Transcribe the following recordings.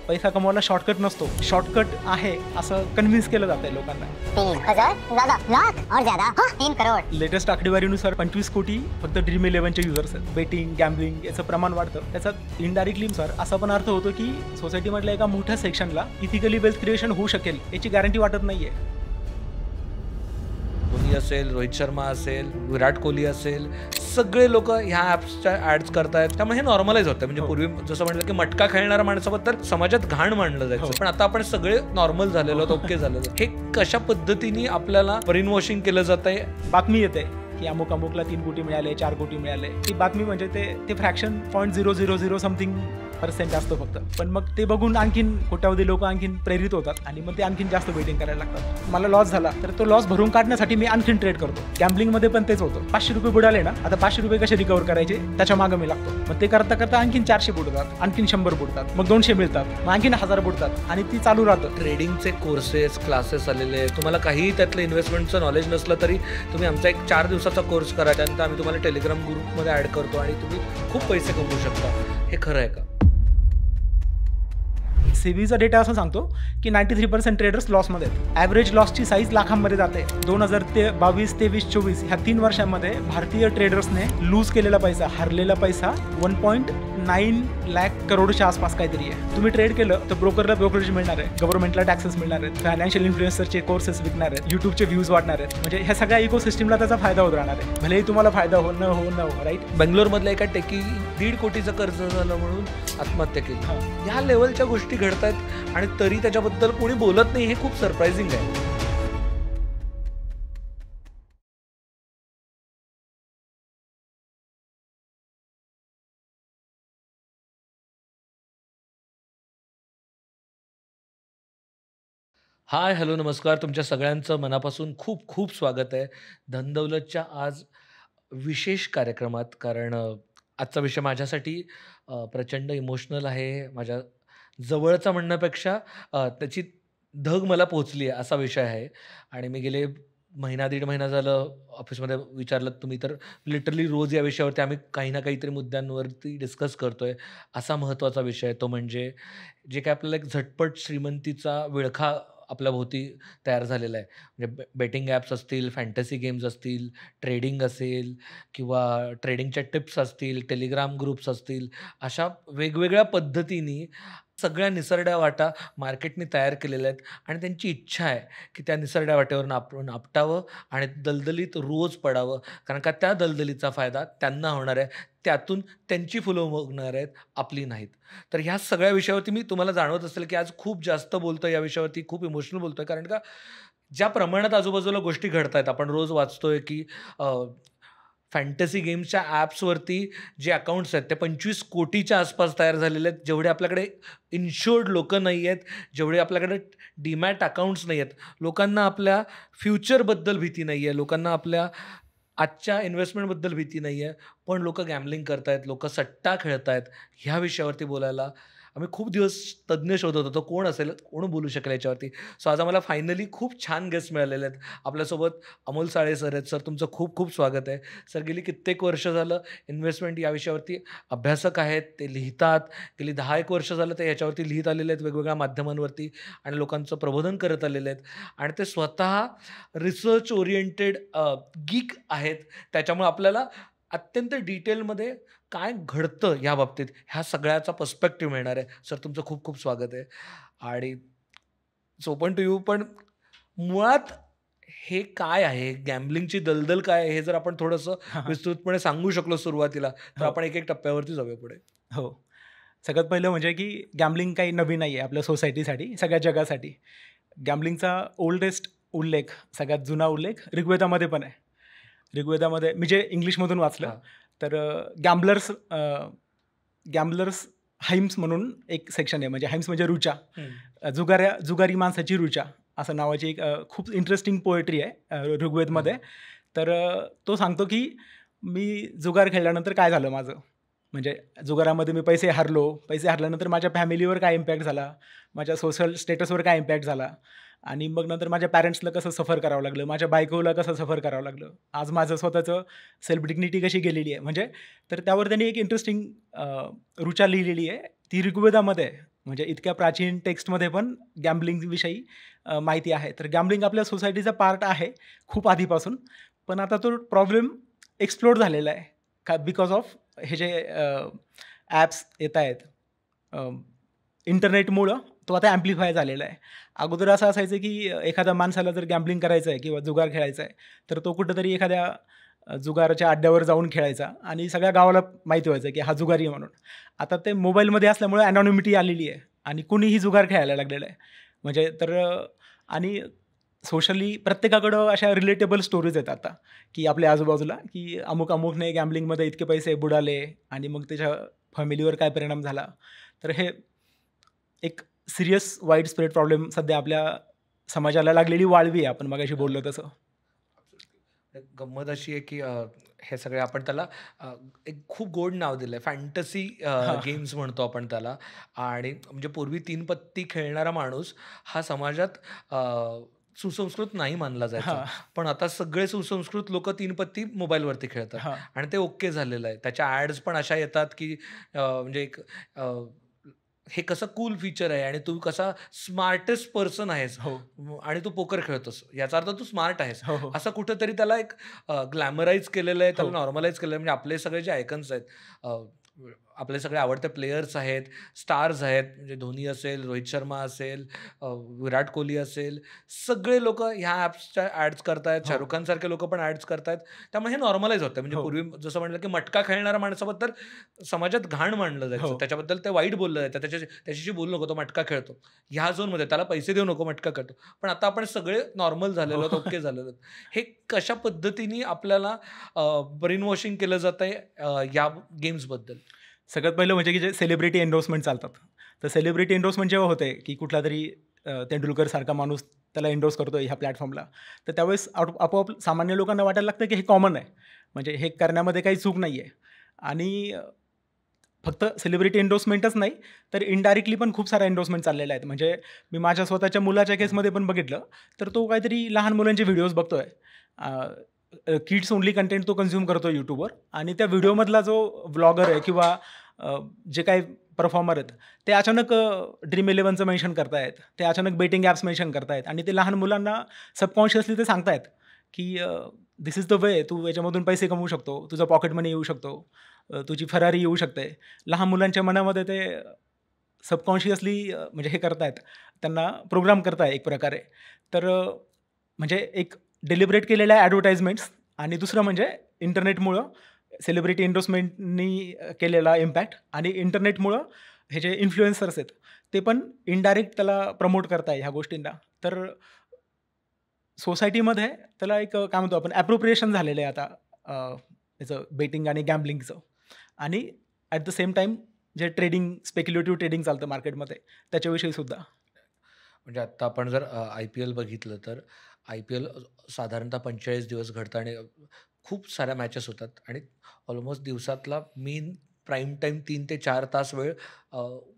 पैसा कमवायला शॉर्टकट नसतो, शॉर्टकट आहे असं कन्व्हिन्स केलं जातंय लोकांना. 3,000 ज्यादा, लाख और ज्यादा, 3 करोड. लेटेस्ट आकडेवारीनुसार 25 कोटी फक्त ड्रीम 11चे युजर्स आहेत. बेटिंग, गॅम्बलिंग याचं प्रमाण वाढतं. त्याचा इनडायरेक्टली असा पण अर्थ होतो की सोसायटीमधल्या एका मोठ्या सेक्शनला इथिकली वेल्थ क्रिएशन होऊ शकेल याची गॅरंटी वाटत नाहीये. धोनी असेल, रोहित शर्मा असेल, विराट कोहली असेल, सगळे लोक ह्या ॲप्सच्या ॲड्स करतायत. त्यामुळे हे नॉर्मलाइज होतं. म्हणजे पूर्वी जसं म्हटलं की मटका खेळणाऱ्या माणसाबद्दल समाजात घाण मानलं जायचं, पण आता आपण सगळे नॉर्मल झालेलो, ओके झालेलो. हे कशा पद्धतीने आपल्याला ब्रेन वॉशिंग केलं जातंय? बातमी येते की अमुक अमुकला 3 कोटी मिळाले, 4 कोटी मिळाले. ती बातमी म्हणजे ते फ्रॅक्शन 0.000 समथिंग % असतं फक्त. पण मग ते बघून आणखीन कोट्यावधी लोक आणखीन प्रेरित होतात आणि मग ते आणखीन जास्त बेटिंग करायला लागतात. मला लॉस झाला तर तो लॉस भरून काढण्यासाठी मी आणखीन ट्रेड करतो. गॅम्बलिंगमध्ये पण तेच होतं. 500 रुपये बुडाले ना, आता 500 रुपये कसे रिकवर करायचे त्याच्या मागं मी लागतो. मग ते करता करता आणखीन 400 बुडतात, आणखीन 100 बुडतात, मग 200 मिळतात, मग आणखीन 1000 बुडतात आणि ती चालू राहतं. ट्रेडिंगचे कोर्सेस, क्लासेस आलेले आहेत. तुम्हाला काही त्यातलं इन्व्हेस्टमेंटचं नॉलेज नसलं तरी तुम्ही आमचा एक 4 दिवसाचा कोर्स करा. त्यानंतर आम्ही तुम्हाला टेलिग्राम ग्रुपमध्ये ॲड करतो आणि तुम्ही खूप पैसे कमवू शकता. हे खरं आहे का? सेबीचा डेटा असं सांगतो की 93% ट्रेडर्स लॉसमध्ये आहेत. ॲव्हरेज लॉसची साईज लाखांमध्ये जाते. 2022, 23, 24 ह्या 3 वर्षांमध्ये भारतीय ट्रेडर्सने लूज केलेला पैसा, हरलेला पैसा 1.9 लाख करोडच्या आसपास काहीतरी आहे. तुम्ही ट्रेड केलं तर ब्रोकरला ब्रोकरेज मिळणार आहे, गव्हर्नमेंटला टॅक्सेस मिळणार आहेत, फायनान्शियल इन्फ्लुएन्सरचे कोर्सेस विकणार आहेत, यूट्यूबचे व्ह्यूज वाढणार आहेत. म्हणजे ह्या सगळ्या इकोसिस्टमला त्याचा फायदा होत राहणार आहे. भलेही तुम्हाला फायदा हो न हो राईट. बेंगलोरमधल्या एका टेकी 1.5 कोटीचं कर्ज झालं म्हणून आत्महत्या केली. ह्या लेवलच्या गोष्टी घडतायत आणि तरी त्याच्याबद्दल कोणी बोलत नाही. हे खूप सरप्रायझिंग आहे. हाय, हॅलो, नमस्कार. तुमच्या सगळ्यांचं मनापासून खूप खूप स्वागत आहे धनदौलतच्या आज विशेष कार्यक्रमात. कारण आजचा विषय माझ्यासाठी प्रचंड इमोशनल आहे. माझ्या जवळचा म्हणण्यापेक्षा त्याची धग मला पोहोचली आहे असा विषय आहे. आणि मी गेले महिना, 1.5 महिना झालं ऑफिसमध्ये विचारलं तुम्ही तर लिटरली रोज या विषयावरती आम्ही काही ना काहीतरी मुद्द्यांवरती डिस्कस करतोय. असा महत्त्वाचा विषय आहे तो म्हणजे जे काय आपल्याला एक झटपट श्रीमंतीचा विळखा आपल्या भोवती तयार झालेला आहे. म्हणजे बेटिंग ॲप्स असतील, फॅन्टसी गेम्स असतील, ट्रेडिंग असेल किंवा ट्रेडिंगच्या टिप्स असतील, टेलिग्राम ग्रुप्स असतील, अशा वेगवेगळ्या पद्धतीने सगळ्या निसरड्या वाटा मार्केटने तयार केलेल्या आहेत आणि त्यांची इच्छा आहे की त्या निसरड्या वाटेवरून आपण आपटावं आणि दलदलीत रोज पडावं. कारण का त्या दलदलीचा फायदा त्यांना होणार आहे, त्यातून त्यांची फुलं उमगणार आहेत, आपली नाहीत. तर ह्या सगळ्या विषयावरती मी तुम्हाला जाणवत असेल की आज खूप जास्त बोलतो या विषयावरती, खूप इमोशनल बोलतोय. कारण का ज्या प्रमाणात आजूबाजूला गोष्टी घडत आहेत, आपण रोज वाचतोय की फॅन्टसी गेम्सच्या ॲप्सवरती जे अकाउंट्स आहेत ते 25 कोटीच्या आसपास तयार झालेले आहेत. जेवढे आपल्याकडे इन्शुर्ड लोकं नाही आहेत, जेवढे आपल्याकडे डीमॅट अकाउंट्स नाही आहेत, लोकांना आपल्या फ्युचरबद्दल भीती नाही आहे, लोकांना आपल्या आजच्या इन्व्हेस्टमेंटबद्दल भीती नाही आहे, पण लोकं गॅम्बलिंग करत आहेत, लोकं सट्टा खेळत आहेत. ह्या विषयावरती बोलायला आम्ही खूप दिवस तज्ज्ञ शोधत होतो. कोण असेल, कोण बोलू शकेल याच्यावरती. सो आज आम्हाला फायनली खूप छान गेस्ट मिळालेले आहेत. आपल्यासोबत अमोल साळे सर आहेत. सर, तुमचं खूप खूप स्वागत आहे. सर, गेली कित्येक वर्ष झालं इन्व्हेस्टमेंट या विषयावरती अभ्यासक आहेत, ते लिहितात. गेली 10-1 वर्ष झालं ते ह्याच्यावरती लिहित आलेले आहेत वेगवेगळ्या माध्यमांवरती आणि लोकांचं प्रबोधन करत आलेले आहेत. आणि ते स्वतः रिसर्च ओरिएंटेड गीक आहेत. त्याच्यामुळे आपल्याला अत्यंत डिटेलमध्ये काय घडतं या बाबतीत ह्या सगळ्याचा पर्स्पेक्टिव्ह मिळणार आहे. सर, तुमचं खूप खूप स्वागत आहे. आणि इट्स ओपन टू यू. पण मुळात हे काय आहे, गॅम्बलिंगची दलदल काय आहे, हे जर आपण थोडंसं विस्तृतपणे सांगू शकलो सुरुवातीला तर आपण एक एक टप्प्यावरती जाऊया पुढे. हो, सगळ्यात पहिलं म्हणजे की गॅम्बलिंग काही नवीन नाही आहे आपल्या सोसायटीसाठी, सगळ्या जगासाठी. गॅम्बलिंगचा ओल्डेस्ट उल्लेख, सगळ्यात जुना उल्लेख ऋग्वेदामध्ये पण आहे. ऋग्वेदामध्ये मी जे इंग्लिशमधून वाचलं तर गॅम्बलर्स हाईम्स म्हणून एक सेक्शन आहे. म्हणजे हाईम्स म्हणजे रुचा, जुगारी माणसाची रुचा असं नावाची एक खूप इंटरेस्टिंग पोएट्री आहे ऋग्वेदमध्ये. तर तो सांगतो की मी जुगार खेळल्यानंतर काय झालं माझं, म्हणजे जुगारामध्ये मी पैसे हरल्यानंतर माझ्या फॅमिलीवर काय इम्पॅक्ट झाला, माझ्या सोशल स्टेटसवर काय इम्पॅक्ट झाला, आणि मग नंतर माझ्या पॅरेंट्सला कसं सफर करावं लागलं, माझ्या बायकोला कसं सफर करावं लागलं, आज माझं स्वतःचं सेल्फ डिग्निटी कशी गेलेली आहे. म्हणजे तर त्यावर त्यांनी एक इंटरेस्टिंग रुचा लिहिलेली आहे. ती ऋग्वेदामध्ये म्हणजे इतक्या प्राचीन टेक्स्टमध्ये पण गॅम्बलिंगविषयी माहिती आहे. तर गॅम्बलिंग आपल्या सोसायटीचा पार्ट आहे खूप आधीपासून, पण आता तो प्रॉब्लेम एक्सप्लोर झालेला आहे का बिकॉज ऑफ हे जे ॲप्स येत आहेत इंटरनेटमुळं तो आता ॲम्प्लिफाय झालेला आहे. अगोदर असं असायचं की एखाद्या माणसाला जर गॅम्बलिंग करायचं आहे किंवा जुगार खेळायचा आहे तर तो कुठंतरी एखाद्या जुगाराच्या अड्ड्यावर जाऊन खेळायचा आणि सगळ्या गावाला माहिती व्हायचं की हा जुगारी आहे म्हणून. आता ते मोबाईलमध्ये असल्यामुळे अनॉनिमिटी आलेली आहे आणि कुणीही जुगार खेळायला लागलेलं आहे. म्हणजे तर आणि सोशली प्रत्येकाकडं अशा रिलेटेबल स्टोरीज आहेत आता की आपल्या आजूबाजूला की अमुक अमुकने गॅम्बलिंगमध्ये इतके पैसे बुडाले आणि मग त्याच्या फॅमिलीवर काय परिणाम झाला. तर हे एक सिरियस वाईड स्प्रेड प्रॉब्लेम सध्या आपल्या समाजाला लागलेली वाळवी आहे, आपण मगाशी बोललो तसं. गंमत अशी आहे की हे सगळे आपण त्याला एक खूप गोड नाव दिलंय, फॅन्टसी गेम्स म्हणतो आपण त्याला. आणि म्हणजे पूर्वी 3 पत्ती खेळणारा माणूस हा समाजात सुसंस्कृत नाही मानला जायचा, हां पण आता सगळे सुसंस्कृत लोक 3 पत्ती मोबाईलवरती खेळतात हां आणि ते ओके झालेलं आहे. त्याच्या ॲड्स पण अशा येतात की म्हणजे एक हे कसं कूल फीचर आहे आणि तू कसा स्मार्टेस्ट पर्सन आहेस हो आणि तू पोकर खेळतोस, याचा अर्थ तू स्मार्ट आहेस, हो हो असं कुठंतरी त्याला एक ग्लॅमराईज केलेलं आहे, त्याला हो नॉर्मलाइज केलेलं आहे. म्हणजे आपले सगळे जे आयकन्स आहेत, आपले सगळे आवडते प्लेयर्स आहेत, स्टार्स आहेत, म्हणजे धोनी असेल, रोहित शर्मा असेल, विराट कोहली असेल, सगळे लोक ह्या ॲप्सच्या ॲड्स करतायत. हो शाहरुख खान सारखे लोक पण ॲड्स करतायत. त्यामुळे हे नॉर्मलाइज होतं. म्हणजे हो पूर्वी जसं म्हणलं की मटका खेळणाऱ्या माणसाबद्दल समाजात घाण मानलं जायचं, हो त्याच्याबद्दल ते वाईट बोललं जायचं, त्याच्याशी बोलू नको, तो मटका खेळतो, ह्या झोनमध्ये त्याला पैसे देऊ नको, मटका खेळतो. पण आता आपण सगळे नॉर्मल झालेलो हो आहोत, ओके झालेलो आहोत. हे कशा पद्धतीने आपल्याला ब्रेन वॉशिंग केलं जात आहे या गेम्सबद्दल? सगळ्यात पहिलं म्हणजे की जे सेलिब्रिटी एन्डोर्समेंट चालतात, तर सेलिब्रिटी एन्डोर्समेंट जेव्हा होते की कुठला तरी तेंडुलकर सारखा माणूस त्याला एन्डोर्स करतो ह्या प्लॅटफॉर्मला, तर त्यावेळेस आपोआप सामान्य लोकांना वाटायला लागतं की हे कॉमन आहे, म्हणजे हे करण्यामध्ये काही चूक नाही आहे. आणि फक्त सेलिब्रिटी एन्डोर्समेंटच नाही तर इनडायरेक्टली पण खूप साऱ्या एन्डोर्समेंट चाललेल्या आहेत. म्हणजे मी माझ्या स्वतःच्या मुलाच्या केसमध्ये पण बघितलं, तर तो काहीतरी लहान मुलांचे व्हिडिओज बघतोय, किड्स ओनली कंटेंट तो कन्झ्युम करतो यूट्यूबवर, आणि त्या व्हिडिओमधला जो व्लॉगर आहे किंवा जे काही परफॉर्मर आहेत ते अचानक ड्रीम इलेव्हनचं मेन्शन करतायत, ते अचानक बेटिंग ॲप्स मेन्शन करतायत आणि ते लहान मुलांना सबकॉन्शियसली ते सांगतायत की दिस इज द वे, तू याच्यामधून पैसे कमवू शकतो, तुझा पॉकेट मनी येऊ शकतो, तुझी फरारी येऊ शकते. लहान मुलांच्या मनामध्ये ते सबकॉन्शियसली म्हणजे हे करतायत, त्यांना प्रोग्राम करताय एक प्रकारे. तर म्हणजे एक डेलिब्रेट केलेल्या ॲडव्हर्टाइजमेंट्स, आणि दुसरं म्हणजे इंटरनेटमुळं सेलिब्रिटी एन्डोर्समेंटनी केलेला इम्पॅक्ट, आणि इंटरनेटमुळं हे जे इन्फ्लुएन्सर्स आहेत ते पण इनडायरेक्ट त्याला प्रमोट करताय ह्या गोष्टींना. तर सोसायटीमध्ये त्याला एक काय म्हणतो आपण ॲप्रोप्रिएशन झालेलं आहे आता याचं बेटिंग आणि गॅम्बलिंगचं. आणि ॲट द सेम टाईम जे ट्रेडिंग, स्पेक्युलेटिव्ह ट्रेडिंग चालतं मार्केटमध्ये त्याच्याविषयी सुद्धा. म्हणजे आत्ता आपण जर IPL बघितलं तर IPL साधारणतः 45 दिवस घडतं आणि खूप साऱ्या मॅचेस होतात आणि ऑलमोस्ट दिवसातला मेन प्राईम टाईम 3 ते 4 तास वेळ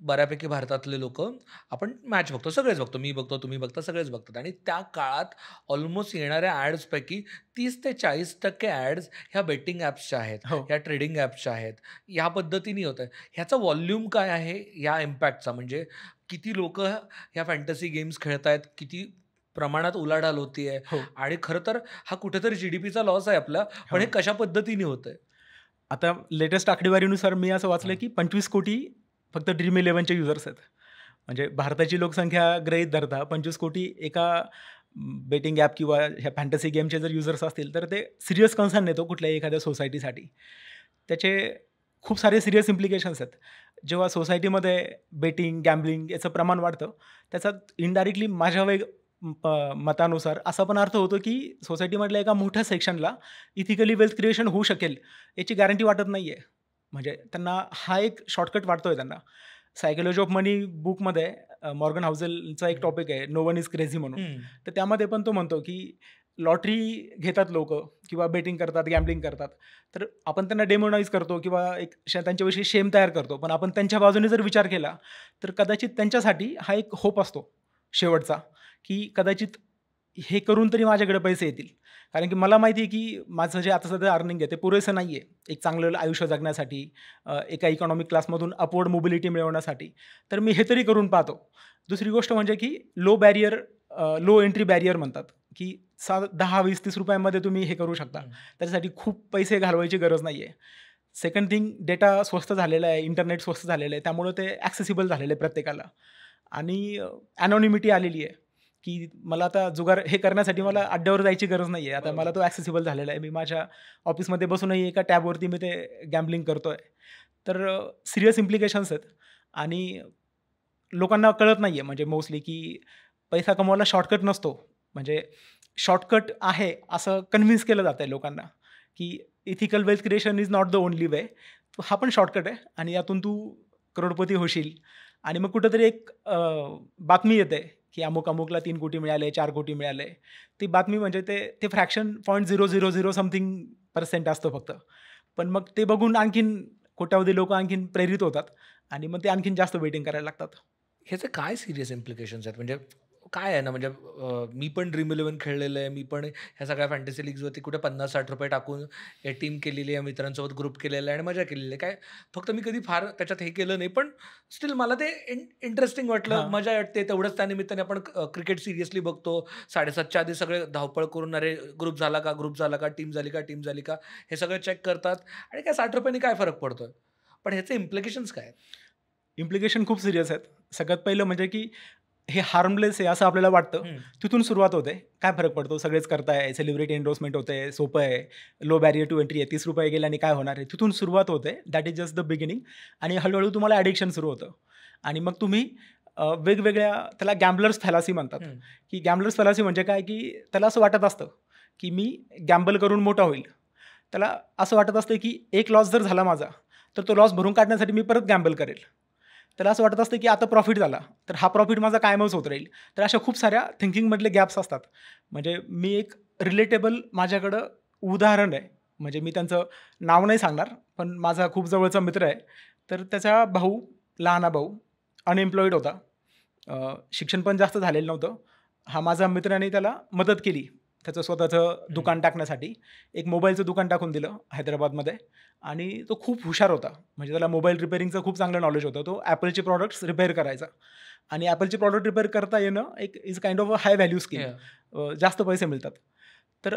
बऱ्यापैकी भारतातले लोक आपण मॅच बघतो, सगळेच बघतो, मी बघतो, तुम्ही बघता, सगळेच बघतात. आणि त्या काळात ऑलमोस्ट येणाऱ्या ॲड्सपैकी 30 ते 40% ॲड्स ह्या बेटिंग ॲप्सच्या आहेत, हो ह्या ट्रेडिंग ॲप्सच्या आहेत. ह्या पद्धतीने होत आहे. ह्याचा व्हॉल्यूम काय आहे या इम्पॅक्टचा? म्हणजे किती लोक ह्या फॅन्टसी गेम्स खेळत आहेत, किती प्रमाणात उलाढाल होती आहे, हो आणि खरं तर हा कुठेतरी GDPचा लॉस आहे आपला, पण हे हो कशा पद्धतीने होत आहे? आता लेटेस्ट आकडेवारीनुसार मी असं वाचलं की 25 कोटी फक्त ड्रीम इलेव्हनचे युजर्स आहेत. म्हणजे भारताची लोकसंख्या गृहीत धरता 25 कोटी एका बेटिंग ॲप किंवा ह्या फॅन्टसी गेमचे जर युजर्स असतील तर ते सिरियस कन्सर्न येतो कुठल्याही एखाद्या सोसायटीसाठी. त्याचे खूप सारे सिरियस इम्प्लिकेशन्स आहेत. जेव्हा सोसायटीमध्ये बेटिंग, गॅम्बलिंग याचं प्रमाण वाढतं, त्याचा इनडायरेक्टली माझ्या मतानुसार असा पण अर्थ होतो की सोसायटीमधल्या एका मोठ्या सेक्शनला इथिकली वेल्थ क्रिएशन होऊ शकेल याची गॅरंटी वाटत नाही आहे. म्हणजे त्यांना हा एक शॉर्टकट वाटतो आहे त्यांना. सायकोलॉजी ऑफ मनी बुकमध्ये मॉर्गन हाऊसेलचा एक टॉपिक आहे, नो वन इज क्रेझी म्हणून. तर त्यामध्ये पण तो म्हणतो की लॉटरी घेतात लोक किंवा बेटिंग करतात, गॅम्बलिंग करतात, तर आपण त्यांना डेमोनाइज करतो किंवा एक त्यांच्याविषयी शेम तयार करतो. पण आपण त्यांच्या बाजूने जर विचार केला तर कदाचित त्यांच्यासाठी हा एक होप असतो शेवटचा, की कदाचित हे करून तरी माझ्याकडे पैसे येतील. कारण की मला माहिती आहे की माझं जे आता सध्या अर्निंग आहे ते पुरेसं नाही आहे एक चांगलं आयुष्य जगण्यासाठी, एका इकॉनॉमिक क्लासमधून अपवर्ड मोबिलिटी मिळवण्यासाठी. तर मी हे तरी करून पाहतो. दुसरी गोष्ट म्हणजे की लो एंट्री बॅरियर म्हणतात, की 10-20-30 रुपयांमध्ये तुम्ही हे करू शकता. त्याच्यासाठी खूप पैसे घालवायची गरज नाही आहे. सेकंड थिंग, डेटा स्वस्त झालेला आहे, इंटरनेट स्वस्त झालेलं आहे, त्यामुळं ते ॲक्सेसिबल झालेलं आहे प्रत्येकाला. आणि ॲनॉनिमिटी आलेली आहे, की मला आता जुगार हे करण्यासाठी मला अड्ड्यावर जायची गरज नाही आहे. आता मला तो ॲक्सेसिबल झालेला आहे. मी माझ्या ऑफिसमध्ये बसूनही एका टॅबवरती मी ते गॅम्बलिंग करतो आहे. तर सिरियस इम्प्लिकेशन्स आहेत आणि लोकांना कळत नाही आहे म्हणजे मोस्टली, की पैसा कमवायला शॉर्टकट नसतो. म्हणजे शॉर्टकट आहे असं कन्व्हिन्स केलं जातं आहे लोकांना, की ethical wealth creation is not the only way. हा पण शॉर्टकट आहे आणि यातून तू करोडपती होशील. आणि मग कुठंतरी एक बातमी येते की अमुकला 3 कोटी मिळाले, 4 कोटी मिळाले. ती बातमी म्हणजे ते फ्रॅक्शन 0.000 समथिंग% असतं फक्त. पण मग ते बघून आणखीन कोट्यावधी लोक आणखीन प्रेरित होतात आणि मग ते आणखीन जास्त वेटिंग करायला लागतात. ह्याचे काय सिरियस इम्प्लिकेशन्स आहेत? म्हणजे काय आहे ना, म्हणजे मी पण ड्रीम 11 खेळलेलं आहे. मी पण ह्या सगळ्या फॅन्टसी लीग्सवरती कुठे 50-60 रुपये टाकून टीम केलेली आहे, मित्रांसोबत ग्रुप केलेला आहे आणि मजा केलेली आहे. काय फक्त मी कधी फार त्याच्यात हे केलं नाही, पण स्टील मला ते इंटरेस्टिंग वाटलं, हां. मजा वाटते. तेवढंच त्यानिमित्ताने आपण क्रिकेट सिरियसली बघतो. 7:30च्या आधी सगळे धावपळ करून, अरे ग्रुप झाला का, टीम झाली का, हे सगळं चेक करतात आणि काय 60 रुपयांनी काय फरक पडतोय? पण ह्याचे इम्प्लिकेशन्स काय आहेत? इम्प्लिकेशन खूप सिरियस आहेत. सगळ्यात पहिलं म्हणजे की हे हार्मलेस आहे असं आपल्याला वाटतं. तिथून सुरुवात होते. काय फरक पडतो? सगळेच करताय, सेलिब्रिटी एन्डोर्समेंट होते, सोपं आहे, लो बॅरियर टू एंट्री आहे, 30 रुपये गेल्याने काय होणार आहे? तिथून सुरुवात होते. That is just the beginning. आणि हळूहळू तुम्हाला ॲडिक्शन सुरू होतं आणि मग तुम्ही वेगवेगळ्या, त्याला गॅम्बलर्स फॅलासी म्हणतात. की गॅम्बलर्स फॅलासी म्हणजे काय, की त्याला असं वाटत असतं की मी गॅम्बल करून मोठा होईल. त्याला असं वाटत असतं की एक लॉस जर झाला माझा, तर तो लॉस भरून काढण्यासाठी मी परत गॅम्बल करेल. त्याला असं वाटत असतं की आता प्रॉफिट झाला, तर हा प्रॉफिट माझा कायमच होत राहील. तर अशा खूप साऱ्या थिंकिंगमधले गॅप्स असतात. म्हणजे मी एक रिलेटेबल माझ्याकडं उदाहरण आहे. म्हणजे मी त्यांचं नाव नाही सांगणार, पण माझा खूप जवळचा मित्र आहे. तर त्याचा भाऊ, लहाना भाऊ अनएम्प्लॉईड होता. शिक्षण पण जास्त झालेलं नव्हतं. हा माझा मित्राने त्याला मदत केली त्याचं स्वतःचं दुकान टाकण्यासाठी. एक मोबाईलचं दुकान टाकून दिलं हैदराबादमध्ये आणि तो खूप हुशार होता. म्हणजे त्याला मोबाईल रिपेअरिंगचं खूप चांगलं नॉलेज होतं. तो ॲपलचे प्रॉडक्ट्स रिपेअर करायचा आणि ॲपलचे प्रॉडक्ट रिपेअर करता येणं एक is kind of a high value skill. जास्त पैसे मिळतात. तर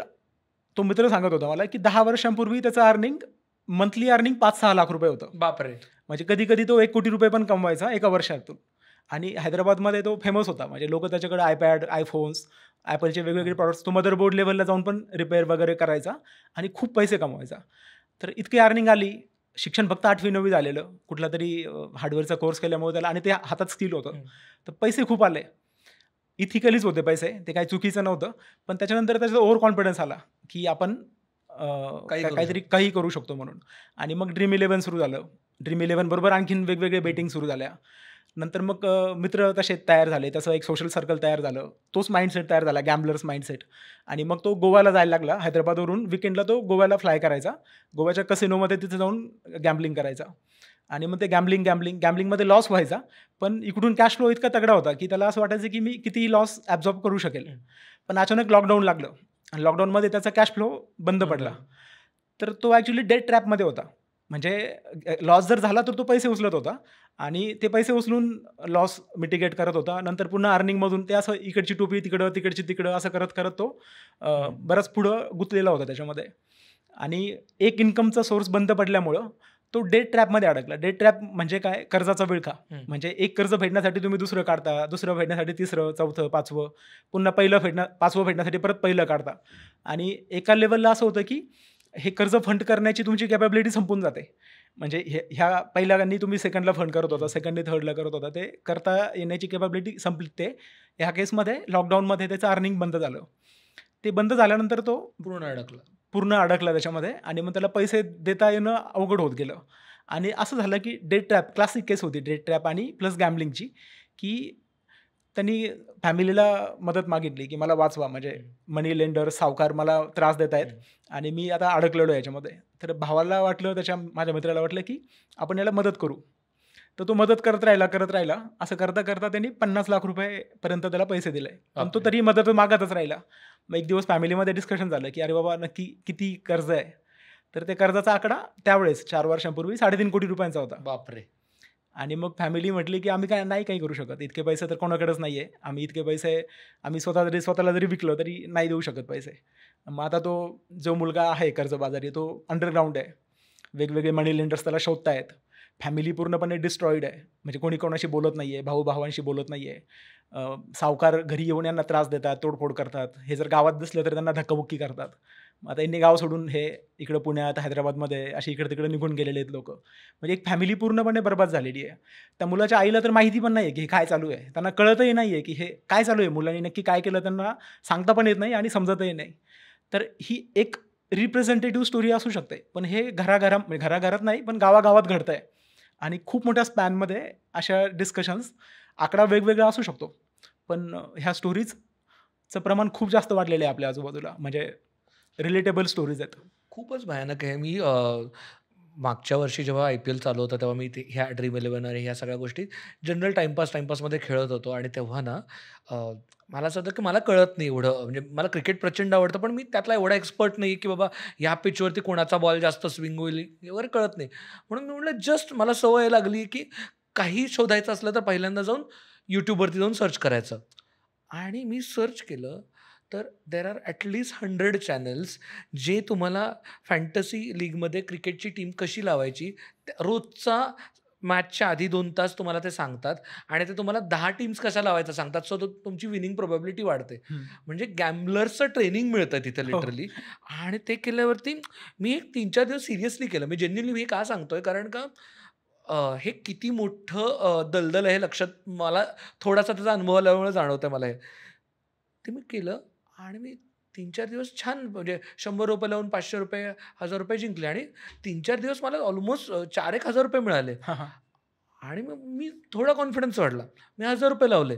तो मित्र सांगत होता मला की 10 वर्षांपूर्वी त्याचं मंथली अर्निंग 5-6 लाख रुपये होतं. बापरे! म्हणजे कधी-कधी तो 1 कोटी रुपये पण कमवायचा एका वर्षातून. आणि हैदराबादमध्ये तो फेमस होता. म्हणजे लोकं त्याच्याकडे आयपॅड, आयफोन्स, ॲपलचे वेगवेगळे प्रॉडक्ट्स तो मदरबोर्ड लेव्हलला जाऊन पण रिपेअर वगैरे करायचा आणि खूप पैसे कमवायचा. तर इतकी अर्निंग आली. शिक्षण फक्त 8वी-9वी झालेलं. कुठला तरी हार्डवेअरचा कोर्स केल्यामुळे त्याला आणि ते हातात स्किल होतं. तर पैसे खूप आले. इथिकलीच होते पैसे. ते काही चुकीचं नव्हतं. पण त्याच्यानंतर त्याचा ओव्हर कॉन्फिडन्स आला, की आपण काहीतरी काही करू शकतो म्हणून. आणि मग ड्रीम 11 सुरू झालं. ड्रीम 11 बरोबर आणखीन वेगवेगळे बेटिंग सुरू झाल्या. नंतर मग मित्र तसे तयार झाले. तसं एक सोशल सर्कल तयार झालं. तोच माइंडसेट तयार झाला, गॅम्बलर्स माइंडसेट. आणि मग तो गोव्याला जायला लागला. हैदराबादवरून वीकेंडला तो गोव्याला फ्लाय करायचा. गोव्याच्या कसिनोमध्ये तिथे जाऊन गॅम्बलिंग करायचा. आणि मग ते गॅम्बलिंगमध्ये लॉस व्हायचा. पण इकडून कॅश फ्लो इतका तगडा होता, की त्याला असं वाटायचं की मी कितीही लॉस ॲब्झॉर्ब करू शकेल. पण अचानक लॉकडाऊन लागलं आणि लॉकडाऊनमध्ये त्याचा कॅश फ्लो बंद पडला. तर तो ॲक्च्युली डेट ट्रॅपमध्ये होता. म्हणजे लॉस जर झाला तर तो पैसे उचलत होता आणि ते पैसे उचलून लॉस मिटिगेट करत होता. नंतर पुन्हा अर्निंगमधून ते असं इकडची टोपी तिकडं, तिकडची तिकडं असं करत करत तो बराच पुढं गुंतलेला होता त्याच्यामध्ये. आणि एक इन्कमचा सोर्स बंद पडल्यामुळं तो डेट ट्रॅपमध्ये अडकला. डेट ट्रॅप म्हणजे काय? कर्जाचा विळखा. म्हणजे एक कर्ज फेडण्यासाठी तुम्ही दुसरं काढता, दुसरं फेडण्यासाठी तिसरं, चौथं, 5वं, पुन्हा 5वं फेडण्यासाठी परत पहिलं काढता. आणि एका लेवलला असं होतं की हे कर्ज फंड करण्याची तुमची कॅपॅबिलिटी संपून जाते. म्हणजे ह्या पहिल्यांदा तुम्ही सेकंडला फंड करत होता, सेकंडने थर्डला करत होता. ते करता येण्याची कॅपॅबिलिटी संपली. ते ह्या केसमध्ये लॉकडाऊनमध्ये त्याचं अर्निंग बंद झालं. ते बंद झाल्यानंतर तो पूर्ण अडकला त्याच्यामध्ये आणि मग त्याला पैसे देता येणं अवघड होत गेलं. आणि असं झालं की डेट ट्रॅप, क्लासिक केस होती डेट ट्रॅप आणि प्लस गॅम्बलिंगची, की त्यांनी फॅमिलीला मदत मागितली की मला वाचवा. म्हणजे मनी लेंडर, सावकार मला त्रास देत आहेत आणि मी आता अडकलेलो याच्यामध्ये. तर भावाला वाटलं, माझ्या मित्राला वाटलं की आपण याला मदत करू. तर तो मदत करत राहिला. असं करता करता त्यांनी 50 लाख रुपयेपर्यंत त्याला पैसे दिले. पण तो तरी मदत मागतच राहिला. मग एक दिवस फॅमिलीमध्ये डिस्कशन झालं की अरे बाबा नक्की किती कर्ज आहे. तर ते कर्जाचा आकडा त्यावेळेस 4 वर्षांपूर्वी 3.5 कोटी रुपयांचा होता. बापरे. आणि मग फॅमिली म्हटली की आम्ही नाही काही करू शकत, इतके पैसे तर कोणाकडेच नाही आहे, आम्ही इतके पैसे आम्ही स्वतःला जरी विकलो तरी नाही देऊ शकत पैसे. मग आता तो जो मुलगा आहे कर्जबाजारी तो अंडरग्राऊंड आहे, वेगवेगळे मनी लेंडर्स त्याला शोधतायत, फॅमिली पूर्णपणे डिस्ट्रॉईड आहे, म्हणजे कोणी कोणाशी बोलत नाही आहे, भावांशी बोलत नाही आहे, सावकार घरी येऊन यांना त्रास देतात, तोडफोड करतात, हे जर गावात दिसलं तर त्यांना धक्काबुक्की करतात. आता यांनी गाव सोडून हे इकडं पुण्यात हैदराबादमध्ये अशी इकडे तिकडे निघून गेलेले आहेत लोक. म्हणजे एक फॅमिली पूर्णपणे बरबाद झालेली आहे. त्या मुलाच्या आईला तर माहिती पण नाही आहे की हे काय चालू आहे, त्यांना कळतही नाही आहे की हे काय चालू आहे, मुलांनी नक्की काय केलं त्यांना सांगता पण येत नाही आणि समजतही नाही. तर ही एक रिप्रेझेंटेटिव्ह स्टोरी असू शकते, पण हे घराघरात नाही पण गावागावात घडतं आहे आणि खूप मोठ्या स्पॅनमध्ये अशा डिस्कशन्स, आकडा वेगवेगळा असू शकतो पण ह्या स्टोरीजचं प्रमाण खूप जास्त वाढलेलं आहे आपल्या आजूबाजूला. म्हणजे रिलेटेबल स्टोरीज आहेत. खूपच भयानक आहे. मी मागच्या वर्षी जेव्हा IPL चालू होतं तेव्हा मी ह्या Dream11 आणि ह्या सगळ्या गोष्टी जनरल टाईमपासमध्ये खेळत होतो आणि तेव्हा ना मला असं होतं की मला कळत नाही एवढं, म्हणजे मला क्रिकेट प्रचंड आवडतं पण मी त्यातला एवढा एक्सपर्ट नाही की बाबा ह्या पिचवरती कोणाचा बॉल जास्त स्विंग होईल वगैरे कळत नाही. म्हणून मी म्हटलं जस्ट मला सवय लागली की काही शोधायचं असलं तर पहिल्यांदा जाऊन यूट्यूबवरती जाऊन सर्च करायचं. आणि मी सर्च केलं तर देर आर ॲटलिस्ट 100 चॅनल्स जे तुम्हाला फॅन्टसी लीगमध्ये क्रिकेटची टीम कशी लावायची रोजचा मॅचच्या आधी 2 तास तुम्हाला ते सांगतात आणि ते तुम्हाला 10 टीम्स कशा लावायचं सांगतात. सो तुमची विनिंग प्रोबॅबिलिटी वाढते. म्हणजे गॅम्बलर्सचं ट्रेनिंग मिळतं तिथे लिटरली. आणि ते केल्यावरती मी एक 3-4 दिवस सिरियसली केलं. मी जेन्युइनली मी का सांगतोय कारण का हे किती मोठं दलदल आहे हे लक्षात मला थोडासा त्याचा अनुभव आल्यामुळे जाणवतं मला हे. ते मी केलं आणि मी 3-4 दिवस छान म्हणजे ₹100 लावून ₹500 ₹1000 जिंकले आणि 3-4 दिवस मला ऑलमोस्ट 4-1 हजार रुपये मिळाले. आणि मग मी थोडा कॉन्फिडन्स वाढला. मी ₹1000 लावले